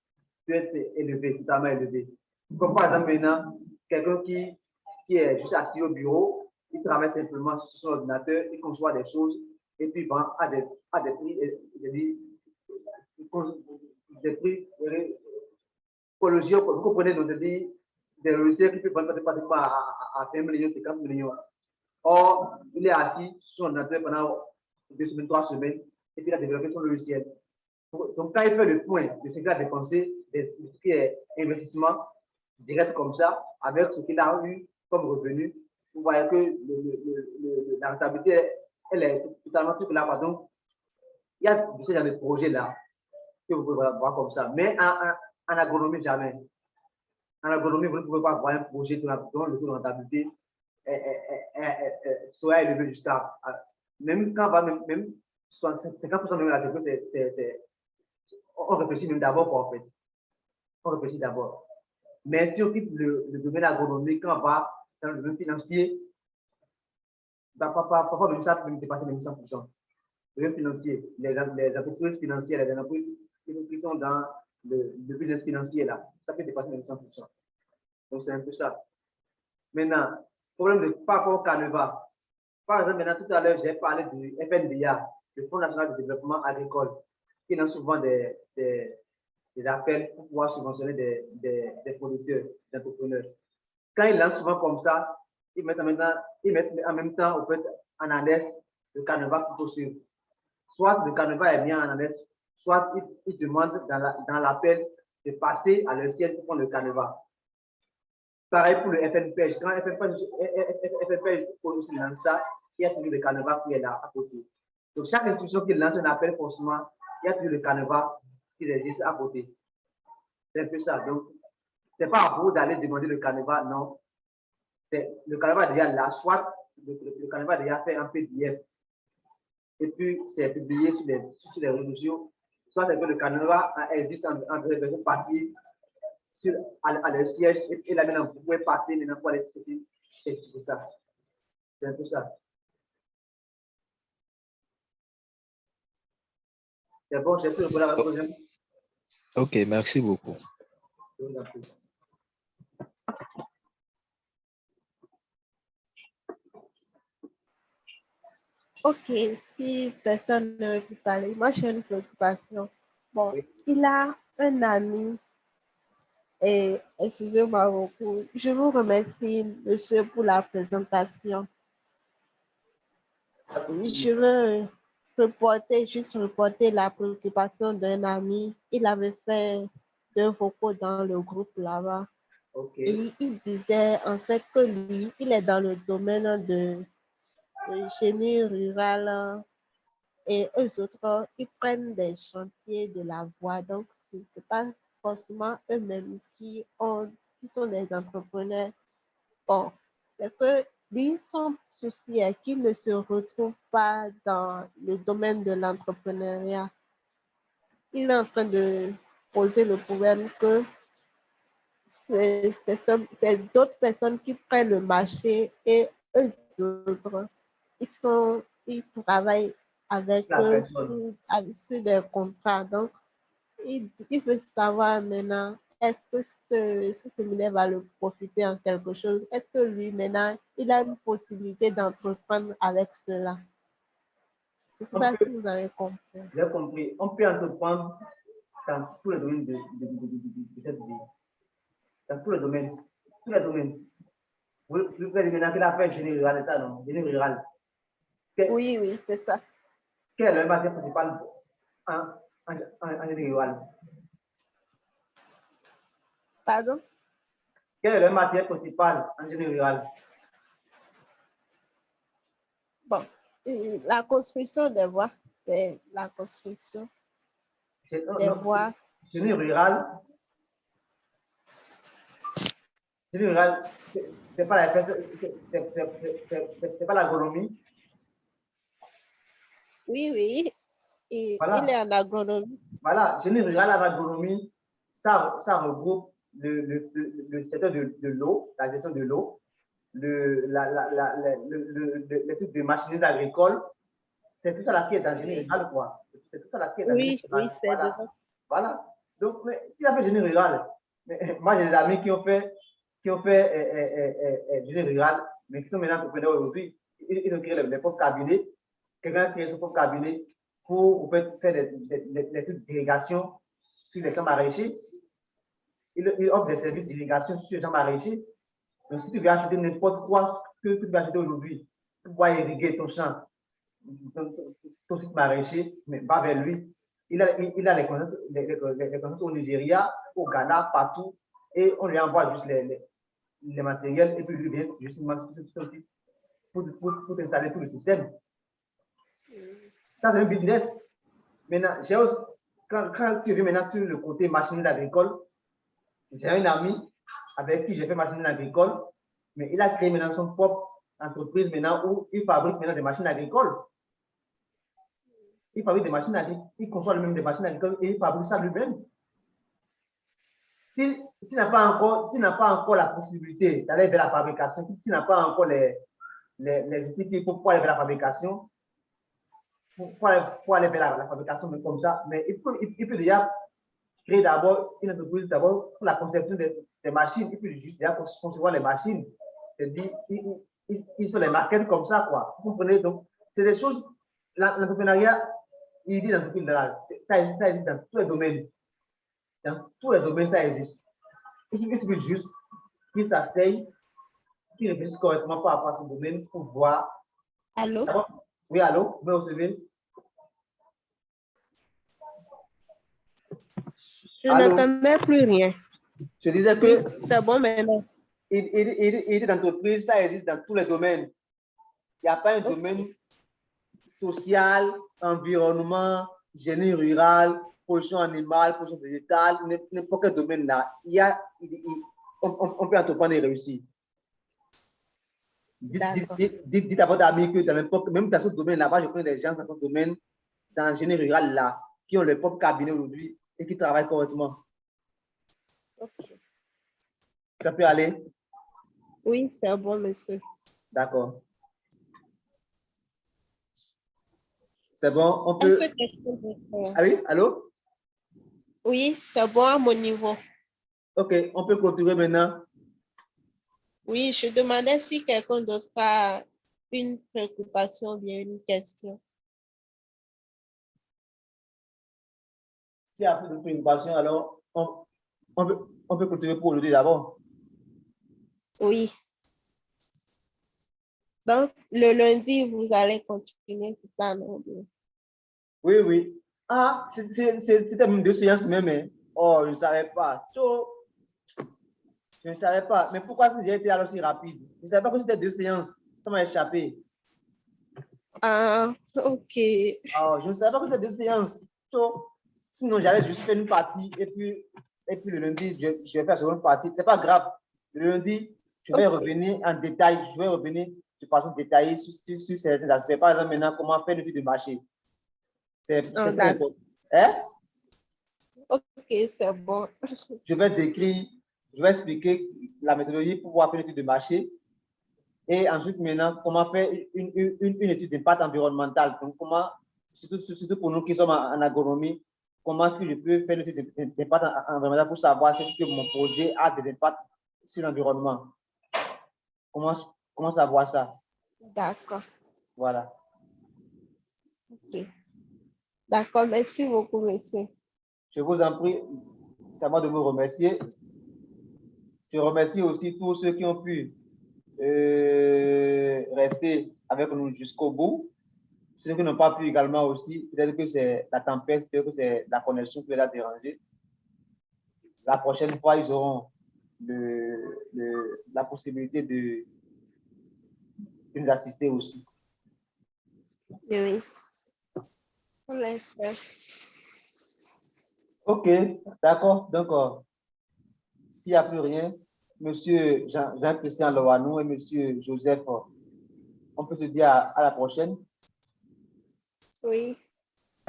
peut être élevé, totalement élevé. Comme par exemple maintenant, quelqu'un qui est juste assis au bureau, il travaille simplement sur son ordinateur, il conçoit des choses et puis vend à des prix vous comprenez, donc des logiciels qui peuvent vendre pratiquement à 20 millions, 50 millions. Or, il est assis sur son ordinateur pendant 2 semaines, 3 semaines, et puis il a développé son logiciel. Donc, quand il fait le point de ce qu'il a dépensé, de ce qui est investissement direct comme ça, avec ce qu'il a eu comme revenu, vous voyez que la rentabilité, elle est totalement toute là. Donc, il y a ce genre de projet-là que vous pouvez voir comme ça. Mais en agronomie, jamais. En agronomie, vous ne pouvez pas voir un projet dont le taux de rentabilité soit élevé jusqu'à. Même quand on va, même 50% de la sécurité, on réfléchit même d'abord, en fait. On réfléchit d'abord. Mais si on quitte le domaine agronomique, quand on va dans le domaine financier, parfois même ça peut dépasser même 100%. Le domaine financier, les entreprises financières, les entreprises qui sont dans le business financier, là, ça peut dépasser même 100%. Donc, c'est un peu ça. Maintenant, problème de par rapport au canevas. Par exemple, maintenant, tout à l'heure, j'ai parlé du FNDA, le Fonds national de développement agricole, qui lance souvent des appels pour pouvoir subventionner des producteurs, des entrepreneurs. Quand ils lancent souvent comme ça, ils mettent en même temps, au fait, en annexe le canevas pour poursuivre. Soit le canevas est bien en annexe, soit ils demandent dans l'appel de passer à leur siège pour prendre le canevas. Pareil pour le FNPEJ. Quand FNPEJ aussi lance ça, il y a toujours le canevas qui est là à côté. Donc, chaque institution qui lance un appel, forcément, il y a toujours le canevas qui existe à côté. C'est un peu ça. Donc, ce n'est pas à vous d'aller demander le canevas, non. Le canevas est déjà là, soit le canevas est déjà fait en PDF. Et puis, c'est publié sur les réseaux sociaux. Soit c'est que le canevas existe en version papier à leur siège. Et là, maintenant, vous pouvez passer maintenant pour aller c'est ça. C'est un peu ça. C'est bon, j'ai pu répondre à votre question.
Ok, merci beaucoup.
Ok, si personne ne veut plus parler, moi j'ai une préoccupation. Bon, il a un ami et excusez-moi beaucoup. Je vous remercie, monsieur, pour la présentation. Je veux juste reporter la préoccupation d'un ami. Il avait fait 2 vocaux dans le groupe là-bas.
Ok.
Et il disait en fait que lui, il est dans le domaine de génie rural et eux autres, ils prennent des chantiers de la voie. Donc, ce n'est pas forcément eux-mêmes qui sont des entrepreneurs. Bon, c'est que lui, son souci est qu'il ne se retrouve pas dans le domaine de l'entrepreneuriat. Il est en train de poser le problème que c'est d'autres personnes qui prennent le marché et eux autres, ils travaillent avec
La
eux
personne.
sur des contrats. Donc, il veut savoir maintenant, est-ce que ce séminaire va le profiter en quelque chose? Est-ce que lui, maintenant, il a une possibilité d'entreprendre avec cela? Je ne sais pas si vous avez compris.
J'ai compris. On peut entreprendre dans tous les domaines de cette vie. Dans tous les domaines. Tous les domaines. Vous pouvez maintenant qu'il a fait génie rural, ça, non? Génie rural.
Oui, oui, c'est ça.
Quelle est la matière principale en génie rural?
Pardon?
Quelle est la matière principale en génie rural?
Bon, la construction des voies, c'est la construction des voies.
Génie rural, c'est pas l'agronomie.
Oui, oui, il
Voilà.
est en agronomie.
Voilà, génie rural en agronomie, ça regroupe le secteur de l'eau, la gestion de l'eau, les trucs de machinerie agricole. C'est tout ça là qui est dans génie rural, quoi. C'est tout ça là qui est dans génie
Oui, oui,
rural.
c'est
Voilà.
dedans.
Voilà. Donc, s'il a fait génie rural, moi j'ai des amis qui ont fait génie rural, mais qui sont maintenant entrepreneurs aujourd'hui. Ils ont créé les propres cabinets. Quelqu'un a créé son propre cabinet pour faire des trucs d'irrigation sur les champs maraîchers. Il offre des services d'irrigation sur les champs maraîchers. Donc, si tu veux acheter n'importe quoi que tu veux acheter aujourd'hui, tu vas irriguer ton champ, ton site maraîcher, mais va vers lui. Il a les connaissances au Nigeria, au Ghana, partout, et on lui envoie juste les matériels, et puis lui vient justement pour t'installer tout le système. Ça, c'est un business. Maintenant, quand tu reviens maintenant sur le côté machine agricole, j'ai un ami avec qui j'ai fait machine agricole, mais il a créé maintenant son propre entreprise maintenant où il fabrique maintenant des machines agricoles. Il fabrique des machines agricoles, il conçoit lui-même des machines agricoles et il fabrique ça lui-même. S'il n'a pas encore la possibilité d'aller vers la fabrication, s'il n'a pas encore les outils qu'il faut pour aller vers la fabrication, pour aller vers la fabrication, mais comme ça, mais il peut déjà créer d'abord une entreprise d'abord pour la conception des machines, il peut juste déjà concevoir les machines. C'est-à-dire, ils sont les marquettes comme ça, quoi. Vous comprenez? Donc, c'est des choses, l'entrepreneuriat, il dit l'entrepreneuriat, ça existe dans tous les domaines. Dans tous les domaines, ça existe. Il suffit juste qu'il s'asseye, qu'il réfléchisse correctement par rapport à son domaine pour voir.
Allô?
Oui, allô? Vous me recevez?
Je n'entendais plus rien.
Je disais que.
Oui, c'est bon maintenant.
Idée d'entreprise, ça existe dans tous les domaines. Il n'y a pas un domaine social, environnement, génie rural, pollution animale, pollution végétale, n'importe quel domaine là. On peut entreprendre et réussir. Dites à votre ami que dans n'importe, même dans ce domaine là-bas, je connais des gens dans ce domaine, dans le génie rural là, qui ont leur propre cabinet aujourd'hui et qui travaillent correctement.
Okay.
Ça peut aller?
Oui, c'est bon, monsieur.
D'accord. C'est bon, on peut. Ah oui, allô?
Oui, c'est bon à mon niveau.
Ok, on peut clôturer maintenant.
Oui, je demandais si quelqu'un d'autre a une préoccupation ou bien une question.
S'il y a plus de préoccupation, alors on peut clôturer pour aujourd'hui d'abord.
Oui. Donc, le lundi, vous allez continuer, c'est ça, non?
Oui, oui. Ah, c'était même 2 séances même. Hein. Oh, je ne savais pas. Je ne savais pas. Mais pourquoi j'ai été alors si rapide? Je ne savais pas que c'était 2 séances. Ça m'a échappé.
Ah, ok.
Oh, je ne savais pas que c'était 2 séances. Sinon, j'allais juste faire une partie et puis le lundi, je vais faire la seconde partie. Ce n'est pas grave. Le lundi, je vais revenir en détail. Je vais revenir de façon détaillée sur certains aspects. Par exemple, maintenant, comment faire l'étude de marché. C'est
Oh,
très important. Hein?
Ok, c'est bon.
Je vais décrire, je vais expliquer la méthodologie pour pouvoir faire une étude de marché. Et ensuite, maintenant, comment faire une étude d'impact environnemental. Donc, comment, surtout pour nous qui sommes en agronomie, comment est-ce que je peux faire une étude d'impact environnemental pour savoir si que mon projet a des impacts sur l'environnement. Comment savoir ça?
D'accord.
Voilà.
Ok. D'accord, merci beaucoup, monsieur.
Je vous en prie, c'est à moi de vous remercier. Je remercie aussi tous ceux qui ont pu rester avec nous jusqu'au bout. Ceux qui n'ont pas pu également aussi, peut-être que c'est la tempête, peut-être que c'est la connexion qui les a dérangés. La prochaine fois, ils auront la possibilité de nous assister aussi.
Oui. On laisse faire.
OK, d'accord. Donc, s'il n'y a plus rien, monsieur Jean-Christian Loanou et monsieur Joseph, on peut se dire à la prochaine.
Oui.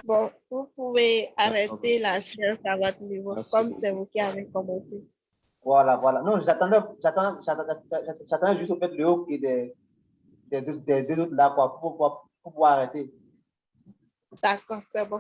Bon, vous pouvez arrêter la séance à votre niveau, comme c'est vous qui avez commencé.
Voilà, voilà. Non, j'attendais juste au fait le haut et des deux autres là, quoi, pour pouvoir arrêter.
D'accord, c'est bon.